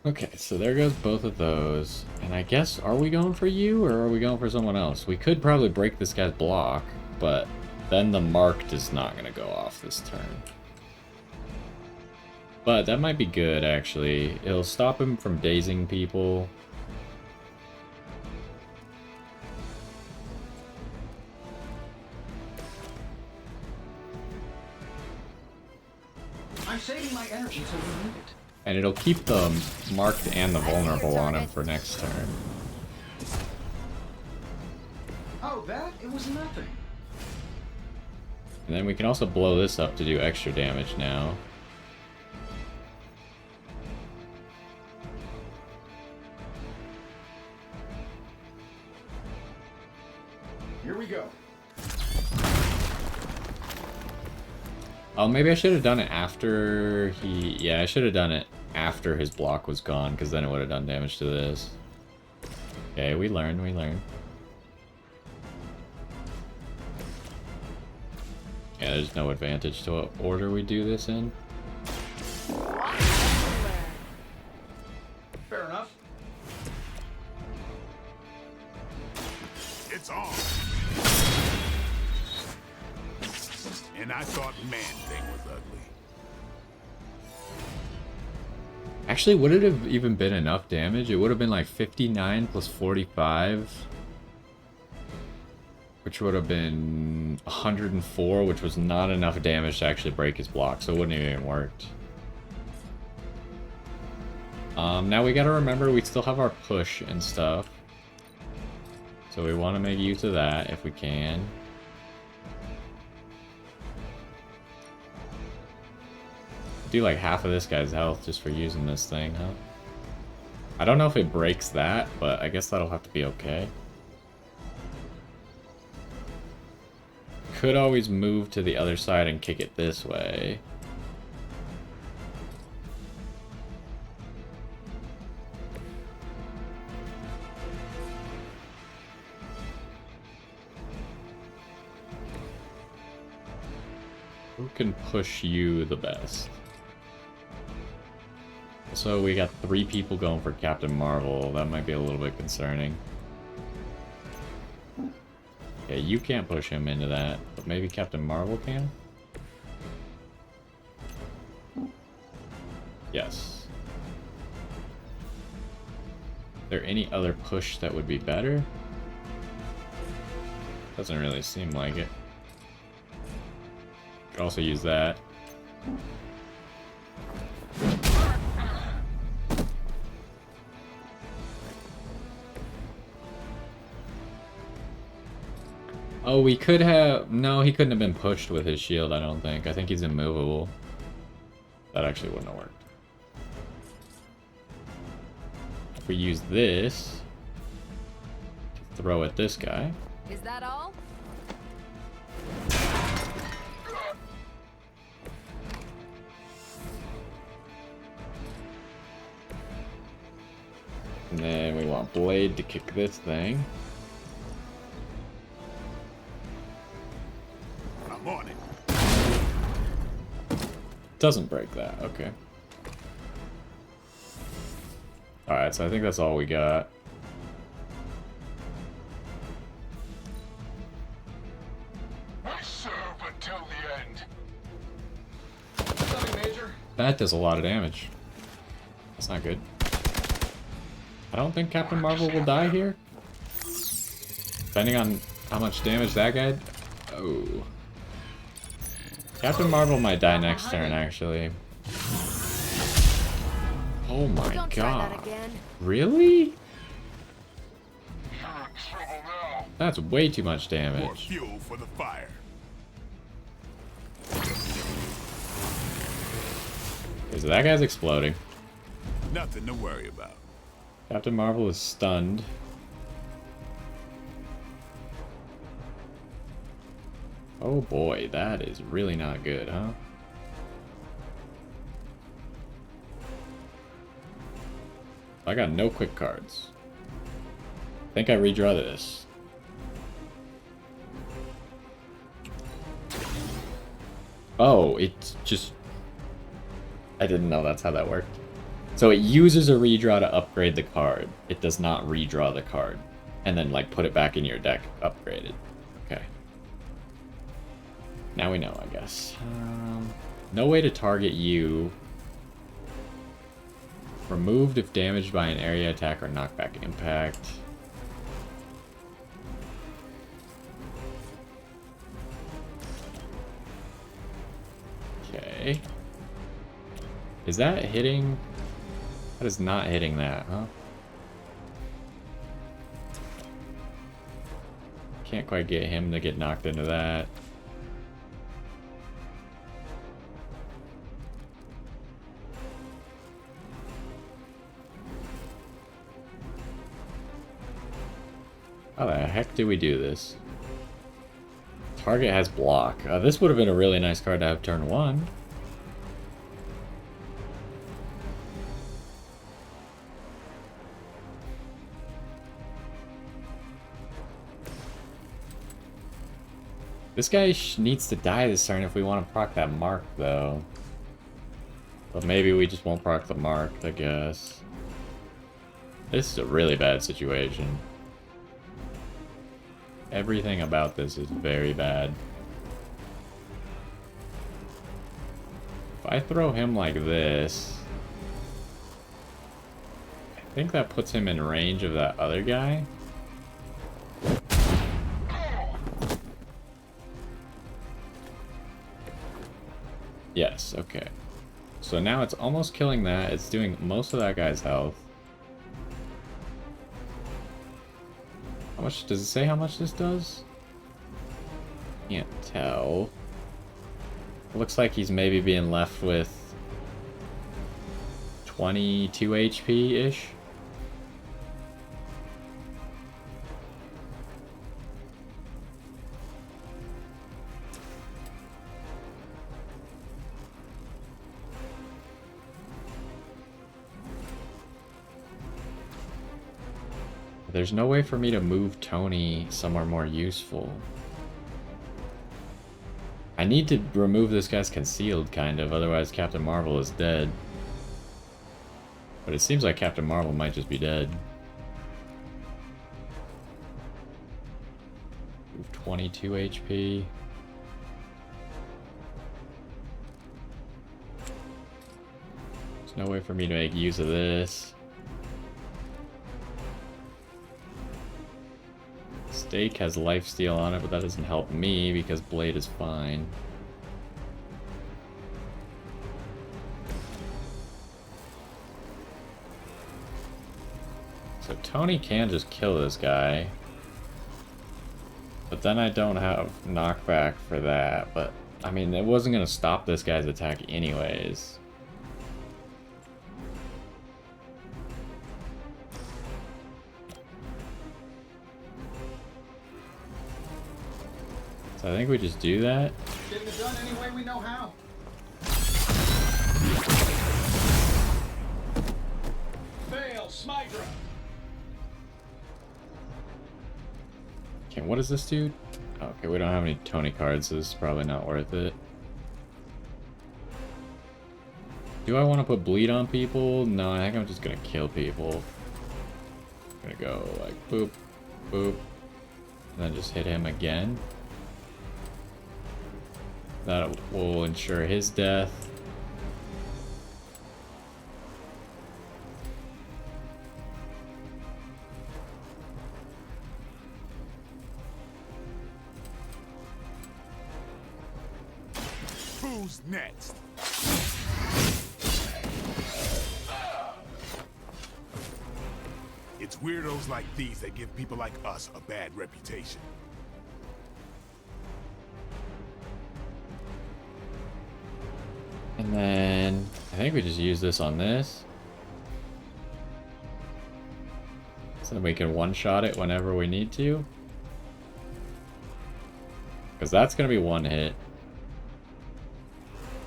Okay, so there goes both of those. And I guess, are we going for you, or are we going for someone else? We could probably break this guy's block, but then the marked is not going to go off this turn. But that might be good, actually. It'll stop him from dazing people. I'm saving my energy till we need it. And it'll keep the marked and the vulnerable on him for next turn. Oh, that? It was nothing. And then we can also blow this up to do extra damage now. Here we go. Oh, maybe I should have done it after he... Yeah, I should have done it after his block was gone, because then it would have done damage to this. Okay, we learned, we learned. Yeah, there's no advantage to what order we do this in. Fair enough. It's on. And I thought Man-Thing was ugly. Actually, would it have even been enough damage? It would have been like 59 plus 45. Which would have been 104, which was not enough damage to actually break his block, so it wouldn't have even worked. Now we gotta remember we still have our push and stuff. So we want to make use of that if we can. Do like half of this guy's health just for using this thing, huh? I don't know if it breaks that, but I guess that'll have to be okay. Could always move to the other side and kick it this way. Who can push you the best? So we got 3 people going for Captain Marvel. That might be a little bit concerning. Okay, you can't push him into that, but maybe Captain Marvel can? Yes. Is there any other push that would be better? Doesn't really seem like it. Could also use that. Oh, we could have... No, he couldn't have been pushed with his shield, I don't think. I think he's immovable. That actually wouldn't have worked. If we use this to throw at this guy. Is that all? And then we want Blade to kick this thing. I'm on it. Doesn't break that, okay. Alright, so I think that's all we got. I serve until the end. Something major? That does a lot of damage. That's not good. I don't think Captain Marvel will die here. Depending on how much damage that guy... Oh. Captain Marvel might die next turn, actually. Oh my god. Really? That's way too much More damage. fuel for the fire. Okay, so that guy's exploding. Nothing to worry about. Captain Marvel is stunned. Oh boy, that is really not good, huh? I got no quick cards. I think I redraw this. Oh, it's just... I didn't know that's how that worked. So it uses a redraw to upgrade the card. It does not redraw the card. And then, like, put it back in your deck upgraded. Okay. Now we know, I guess. No way to target you. Removed if damaged by an area attack or knockback impact. Okay. Is that hitting? That is not hitting that, huh? Can't quite get him to get knocked into that. How the heck do we do this? Target has block. This would have been a really nice card to have turn 1. This guy needs to die this turn if we want to proc that mark, though. But maybe we just won't proc the mark, I guess. This is a really bad situation. Everything about this is very bad. If I throw him like this, I think that puts him in range of that other guy. Yes, okay. So now it's almost killing that. It's doing most of that guy's health. How much does it say how much this does? Can't tell. It looks like he's maybe being left with 22 HP-ish. There's no way for me to move Tony somewhere more useful. I need to remove this guy's concealed, kind of, otherwise Captain Marvel is dead. But it seems like Captain Marvel might just be dead. Move 22 HP. There's no way for me to make use of this. Stake has lifesteal on it, but that doesn't help me because Blade is fine. So Tony can just kill this guy. But then I don't have knockback for that. But, I mean, it wasn't going to stop this guy's attack anyways. So I think we just do that. Getting it done any way we know how. Fail, Smydra. Okay, what is this dude? Okay, we don't have any Tony cards, so this is probably not worth it. Do I want to put bleed on people? No, I think I'm just gonna kill people. I'm gonna go like boop, boop, and then just hit him again. That will ensure his death. Who's next? It's weirdos like these that give people like us a bad reputation. And then I think we just use this on this. So then we can one-shot it whenever we need to. Because that's going to be one hit.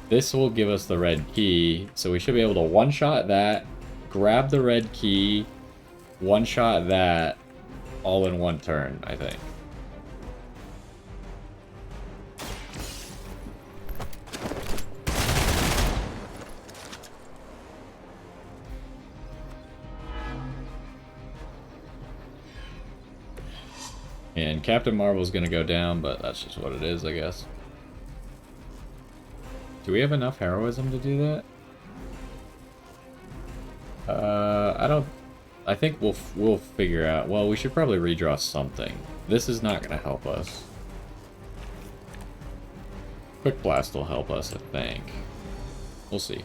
This will give us the red key, so we should be able to one-shot that, grab the red key, one-shot that, all in one turn, I think. And Captain Marvel's gonna go down, but that's just what it is, I guess. Do we have enough heroism to do that? I think we'll figure out. Well, we should probably redraw something. This is not gonna help us. Quick Blast will help us, I think. We'll see.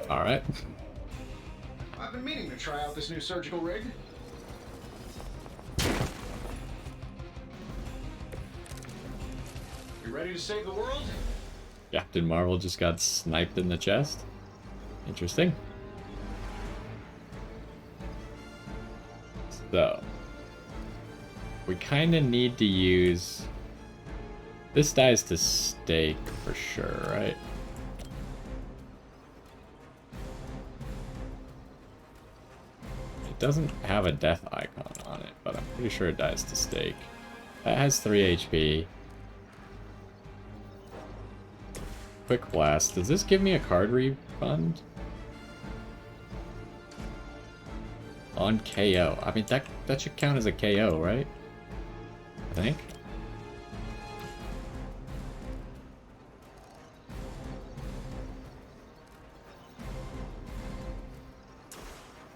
Alright. I've been meaning to try out this new surgical rig. You ready to save the world? Captain Marvel just got sniped in the chest. Interesting. So, we kind of need to use... This dies to stake for sure, right? It doesn't have a death icon on it, but I'm pretty sure it dies to stake. That has 3 HP. Quick Blast. Does this give me a card refund? On KO. I mean, that should count as a KO, right? I think.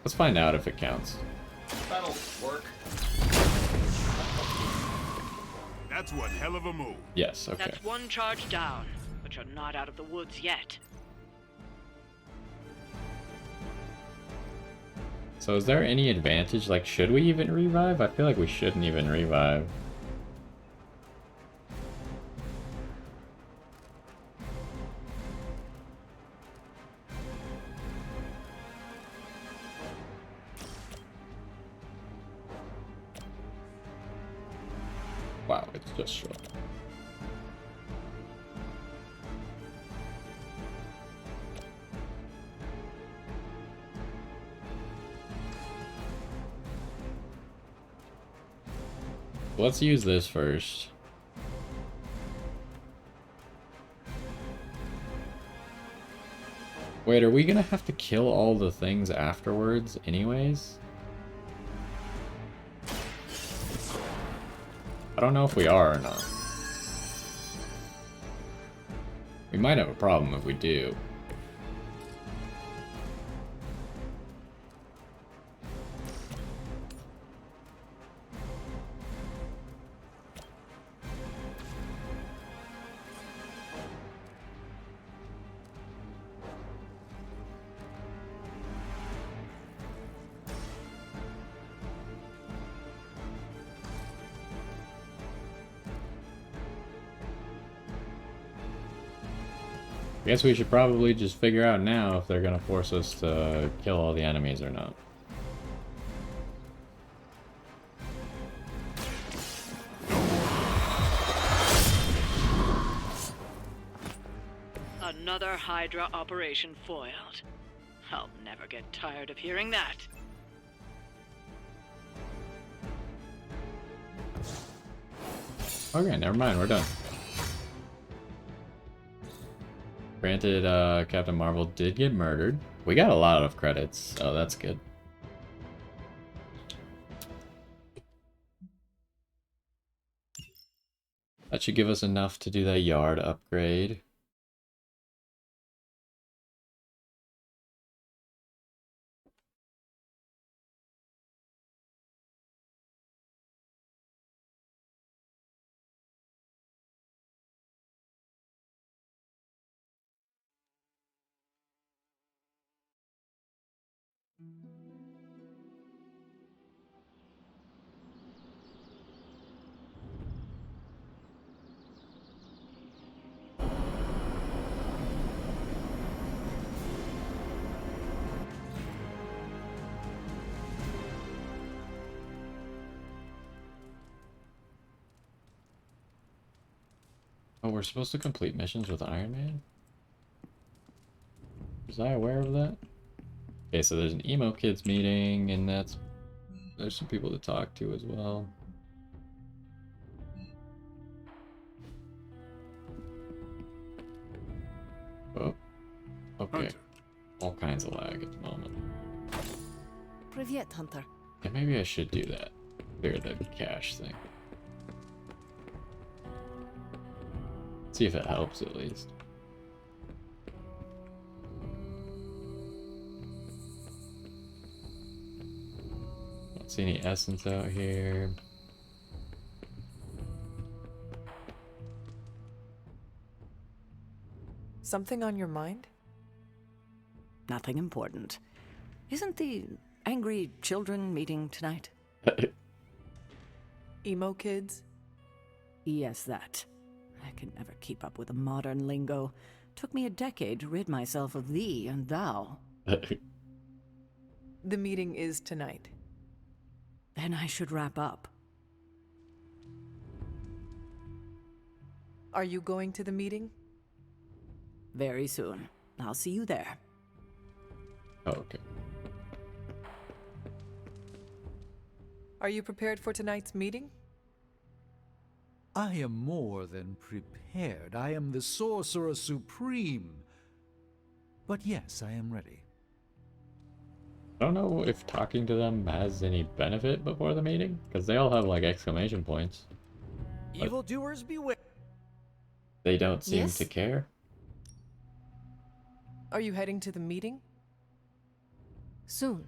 Let's find out if it counts. That'll work. That's one hell of a move. Yes, okay. That's one charge down, but you're not out of the woods yet. So is there any advantage? Like, should we even revive? I feel like we shouldn't even revive. Wow, it's just short. Let's use this first. Wait, are we gonna have to kill all the things afterwards anyways? I don't know if we are or not. We might have a problem if we do. I guess we should probably just figure out now if they're gonna force us to kill all the enemies or not. Another Hydra operation foiled. I'll never get tired of hearing that. Okay, never mind, we're done. Granted, Captain Marvel did get murdered. We got a lot of credits, so that's good. That should give us enough to do that yard upgrade. Oh, we're supposed to complete missions with Iron Man? Was I aware of that? Okay, so there's an emo kids meeting, and there's some people to talk to as well. Oh, okay. Hunter. All kinds of lag at the moment. Privyet, Hunter. Yeah, maybe I should do that. Clear the cache thing. See if it helps at least. Don't see any essence out here. Something on your mind? Nothing important. Isn't the angry children meeting tonight? Emo kids? Yes, that. I can never keep up with the modern lingo. Took me a decade to rid myself of thee and thou. The meeting is tonight. Then I should wrap up. Are you going to the meeting? Very soon. I'll see you there. Oh, okay. Are you prepared for tonight's meeting? I am more than prepared. I am the Sorcerer Supreme. But yes, I am ready. I don't know if talking to them has any benefit before the meeting, because they all have like exclamation points. Evildoers beware. They don't seem Yes? to care. Are you heading to the meeting? Soon.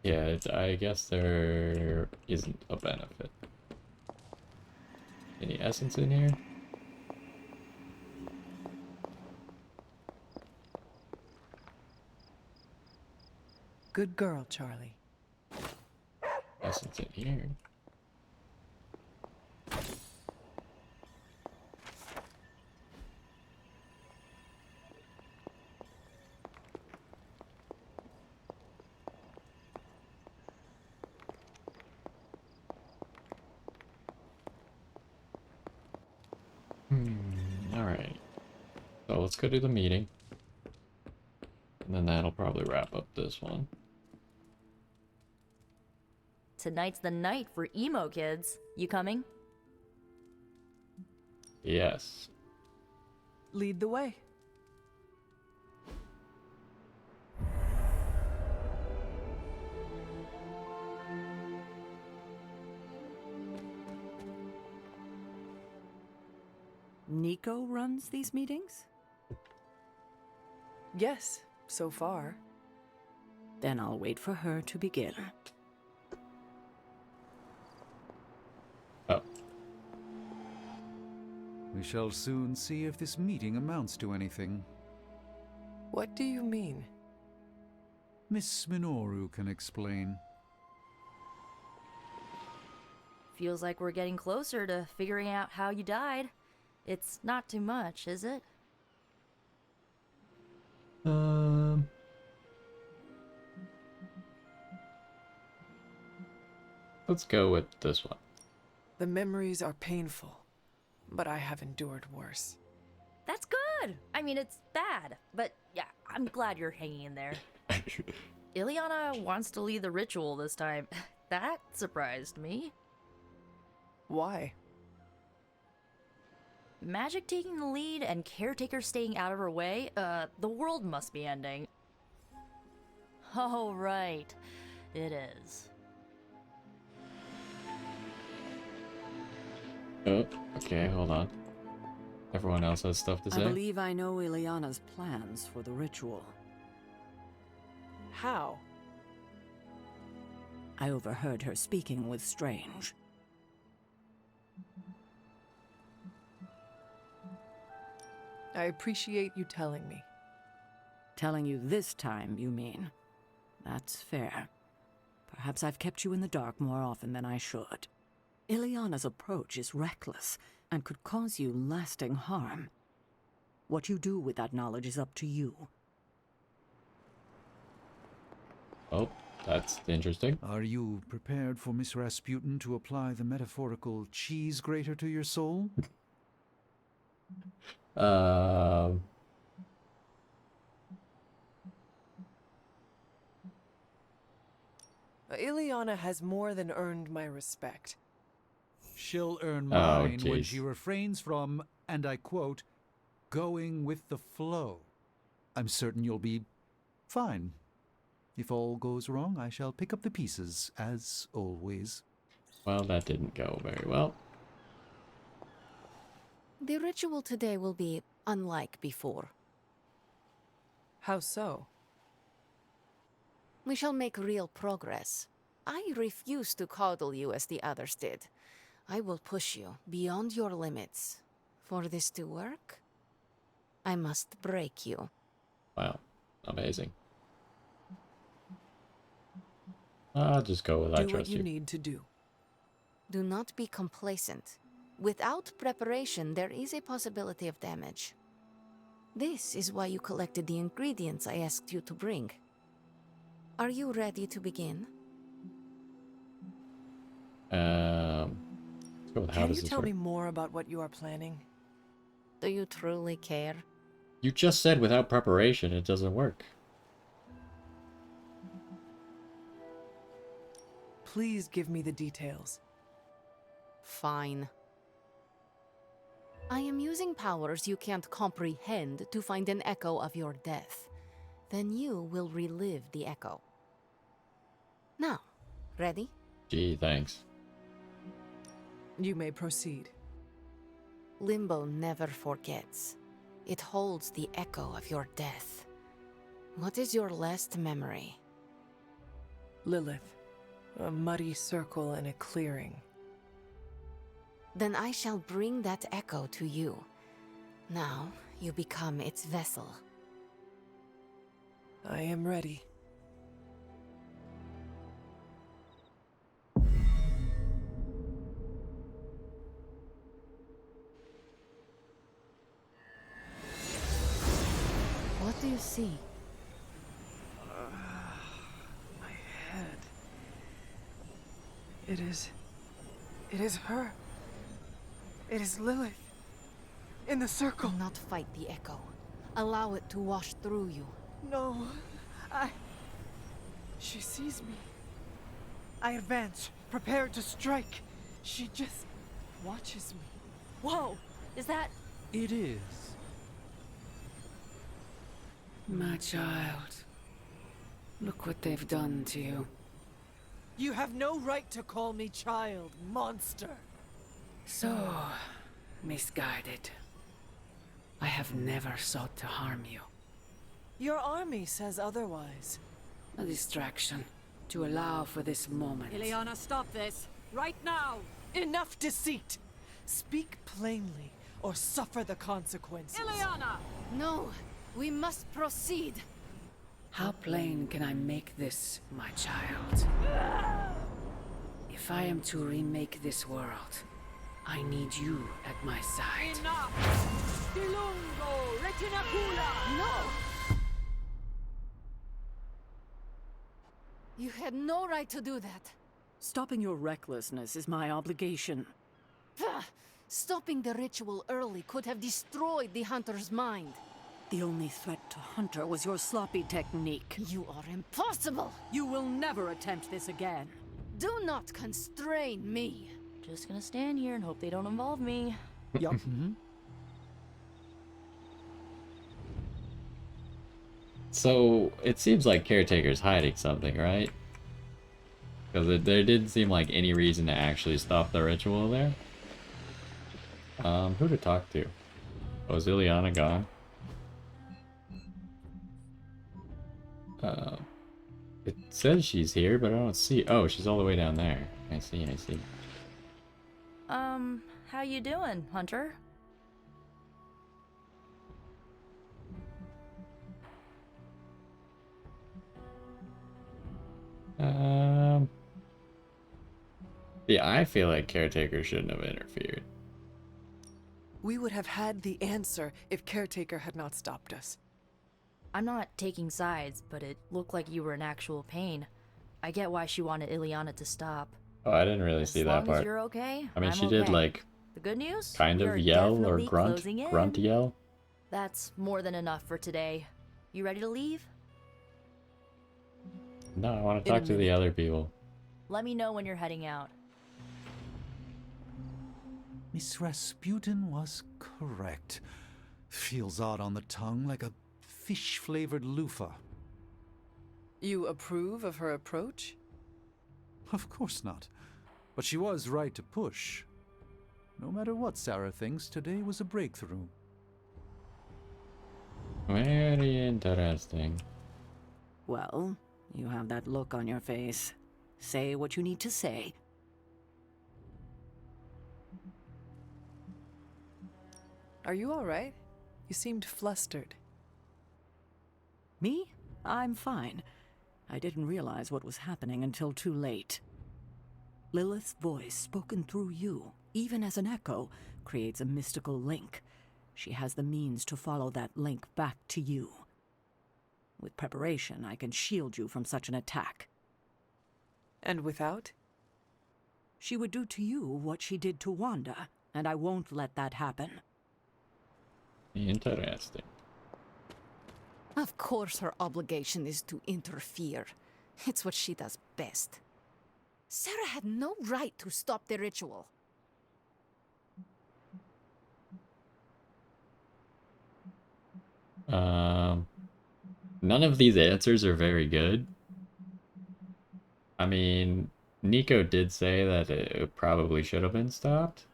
Yeah, I guess there isn't a benefit. Any essence in here? Good girl, Charlie. Essence in here. Alright. So let's go do the meeting. And then that'll probably wrap up this one. Tonight's the night for emo kids. You coming? Yes. Lead the way. Nico runs these meetings? Yes, so far. Then I'll wait for her to begin. Oh. We shall soon see if this meeting amounts to anything. What do you mean? Miss Minoru can explain. Feels like we're getting closer to figuring out how you died. It's not too much, is it? Let's go with this one. The memories are painful, but I have endured worse. That's good. I mean, it's bad, but yeah, I'm glad you're hanging in there. Ileana wants to lead the ritual this time. That surprised me. Why? Magic taking the lead and Caretaker staying out of her way? The world must be ending. Oh, right. It is. Oh, okay, hold on. Everyone else has stuff to say? I believe I know Ileana's plans for the ritual. How? I overheard her speaking with Strange. I appreciate you telling me. Telling you this time, you mean? That's fair. Perhaps I've kept you in the dark more often than I should. Ileana's approach is reckless and could cause you lasting harm. What you do with that knowledge is up to you. Oh, that's interesting. Are you prepared for Miss Rasputin to apply the metaphorical cheese grater to your soul? Ileana has more than earned my respect. She'll earn Oh, mine when jeez. she refrains from, and I quote, going with the flow. I'm certain you'll be fine. If all goes wrong, I shall pick up the pieces, as always. Well, that didn't go very well. The ritual today will be unlike before. How so? We shall make real progress. I refuse to coddle you as the others did. I will push you beyond your limits. For this to work, I must break you. Wow, amazing. I'll just go with I Do what trust you you. need to do. Do not be complacent. Without preparation, there is a possibility of damage. This is why you collected the ingredients I asked you to bring. Are you ready to begin? Let's go with how Can does you this tell work? me more about what you are planning? Do you truly care? You just said without preparation it doesn't work. Please give me the details. Fine. I am using powers you can't comprehend to find an echo of your death. Then you will relive the echo. Now, ready? Gee, thanks. You may proceed. Limbo never forgets. It holds the echo of your death. What is your last memory? Lilith. A muddy circle in a clearing. Then I shall bring that echo to you. Now, you become its vessel. I am ready. What do you see? My head. It is her. It is Lilith. In the circle. Do not fight the echo. Allow it to wash through you. No, She sees me. I advance, prepared to strike. She just watches me. Whoa! Is that... It is. My child. Look what they've done to you. You have no right to call me child, monster. So, misguided. I have never sought to harm you. Your army says otherwise. A distraction to allow for this moment. Ileana, stop this! Right now! Enough deceit! Speak plainly, or suffer the consequences. Ileana! No! We must proceed! How plain can I make this, my child? If I am to remake this world, I need you at my side. Enough! Dilungo! Retinacula! No! You had no right to do that. Stopping your recklessness is my obligation. Pah! Stopping the ritual early could have destroyed the hunter's mind. The only threat to Hunter was your sloppy technique. You are impossible! You will never attempt this again. Do not constrain me. Just gonna stand here and hope they don't involve me. Yup. So, it seems like Caretaker's hiding something, right? Because there didn't seem like any reason to actually stop the ritual there. Who to talk to? Oh, is Ileana gone? It says she's here, but I don't see. Oh, she's all the way down there. I see, I see. How you doing, Hunter? Yeah, I feel like Caretaker shouldn't have interfered. We would have had the answer if Caretaker had not stopped us. I'm not taking sides, but it looked like you were in actual pain. I get why she wanted Ileana to stop. Oh, I didn't really see that As long part. as you're okay, I mean, I'm she did okay. like The good news? kind We of are yell or definitely grunt, closing in. grunt yell. That's more than enough for today. You ready to leave? No, I want to In a talk to the other people. Let me know when you're heading out. Miss Rasputin was correct. Feels odd on the tongue, like a fish-flavored loofah. You approve of her approach? Of course not. But she was right to push. No matter what Sarah thinks, today was a breakthrough. Very interesting. Well, you have that look on your face. Say what you need to say. Are you all right? You seemed flustered. Me? I'm fine. I didn't realize what was happening until too late. Lilith's voice, spoken through you, even as an echo, creates a mystical link. She has the means to follow that link back to you. With preparation, I can shield you from such an attack. And without? She would do to you what she did to Wanda, and I won't let that happen. Interesting. Of course her obligation is to interfere. It's what she does best. Sarah had no right to stop the ritual. None of these answers are very good. I mean, Nico did say that it probably should have been stopped.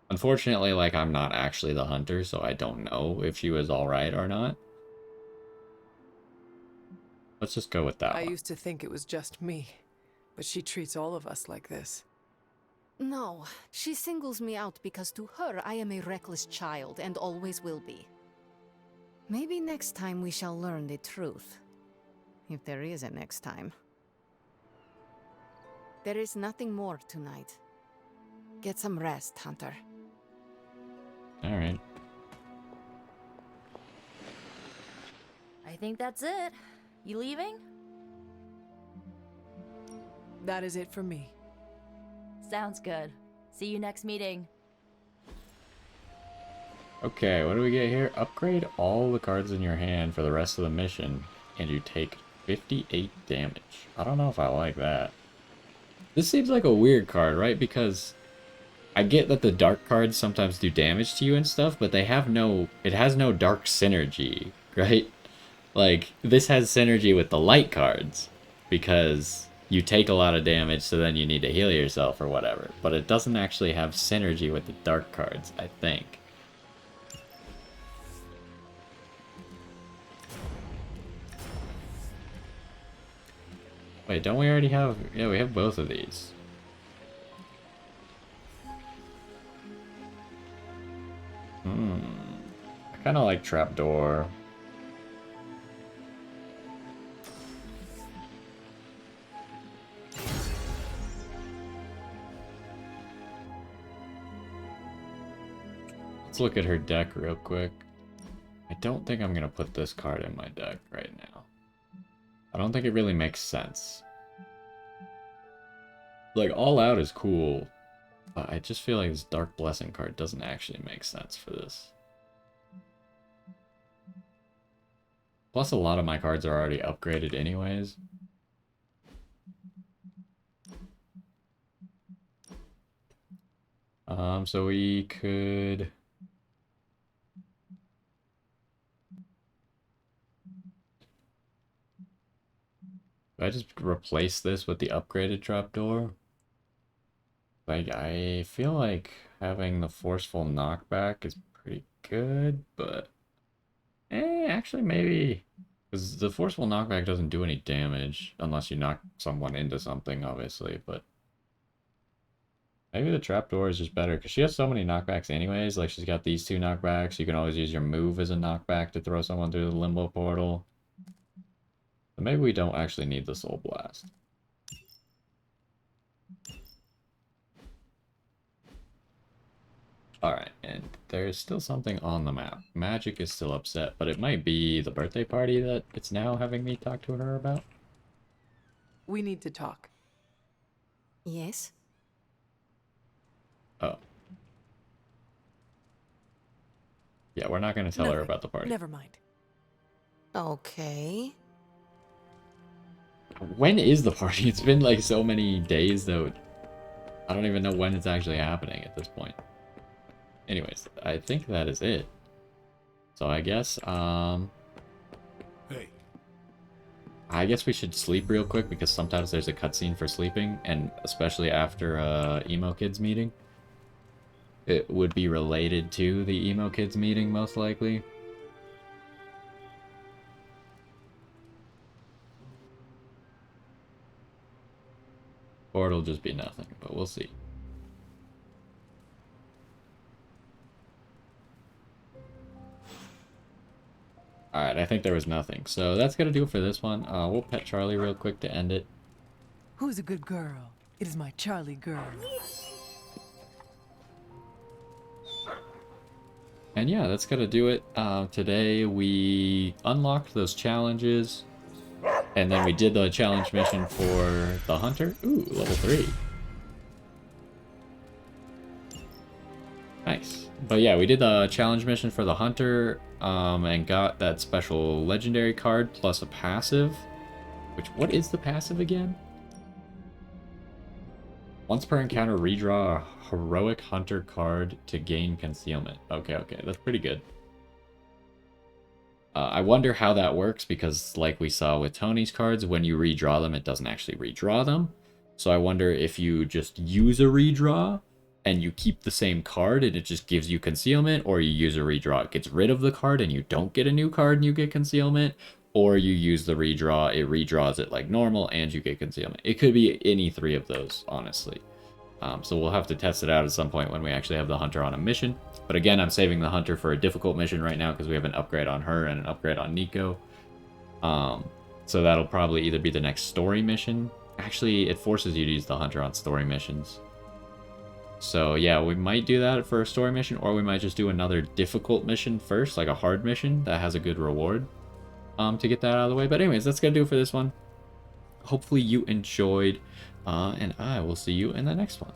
Unfortunately, like, I'm not actually the hunter, so I don't know if she was alright or not. Let's just go with that I one. used to think it was just me, but she treats all of us like this. No, she singles me out because to her I am a reckless child and always will be. Maybe next time we shall learn the truth. If there is a next time. There is nothing more tonight. Get some rest, Hunter. Alright. I think that's it. You leaving? That is it for me. Sounds good. See you next meeting. Okay, what do we get here? Upgrade all the cards in your hand for the rest of the mission, and you take 58 damage. I don't know if I like that. This seems like a weird card, right? Because I get that the dark cards sometimes do damage to you and stuff, but they have no... It has no dark synergy, right? Like, this has synergy with the light cards, because you take a lot of damage, so then you need to heal yourself or whatever. But it doesn't actually have synergy with the dark cards, I think. Wait, don't we already have... Yeah, we have both of these. I kind of like Trapdoor. Let's look at her deck real quick. I don't think I'm going to put this card in my deck right now. I don't think it really makes sense. Like, All Out is cool, but I just feel like this Dark Blessing card doesn't actually make sense for this. Plus, a lot of my cards are already upgraded anyways. So we could... I just replace this with the upgraded trapdoor. Like, I feel like having the forceful knockback is pretty good, but... actually, maybe... Because the forceful knockback doesn't do any damage, unless you knock someone into something, obviously, but... Maybe the trapdoor is just better, because she has so many knockbacks anyways. Like, she's got these 2 knockbacks. You can always use your move as a knockback to throw someone through the limbo portal. But maybe we don't actually need the Soul Blast. Alright, and there's still something on the map. Magic is still upset, but it might be the birthday party that it's now having me talk to her about. We need to talk. Yes? Oh. Yeah, we're not going to tell her about the party. Never mind. Okay. When is the party? It's been like so many days, though. I don't even know when it's actually happening at this point. Anyways, I think that is it. So I guess, Hey. I guess we should sleep real quick, because sometimes there's a cutscene for sleeping, and especially after Emo Kids meeting. It would be related to the Emo Kids meeting, most likely. Or it'll just be nothing, but we'll see. Alright, I think there was nothing. So that's gonna do it for this one. We'll pet Charlie real quick to end it. Who's a good girl? It is my Charlie girl. And yeah, that's gonna do it. Today we unlocked those challenges. And then we did the challenge mission for the Hunter. Ooh, level 3. Nice. But yeah, we did the challenge mission for the Hunter, and got that special legendary card plus a passive. Which, what is the passive again? Once per encounter, redraw a heroic Hunter card to gain concealment. Okay, that's pretty good. I wonder how that works, because like we saw with Tony's cards, when you redraw them, it doesn't actually redraw them. So I wonder if you just use a redraw and you keep the same card and it just gives you concealment, or you use a redraw, it gets rid of the card and you don't get a new card and you get concealment, or you use the redraw, it redraws it like normal and you get concealment. It could be any 3 of those, honestly. So we'll have to test it out at some point when we actually have the Hunter on a mission. But again, I'm saving the Hunter for a difficult mission right now because we have an upgrade on her and an upgrade on Nico. So that'll probably either be the next story mission. Actually, it forces you to use the Hunter on story missions. So yeah, we might do that for a story mission, or we might just do another difficult mission first, like a hard mission that has a good reward, to get that out of the way. But anyways, that's gonna do it for this one. Hopefully you enjoyed, and I will see you in the next one.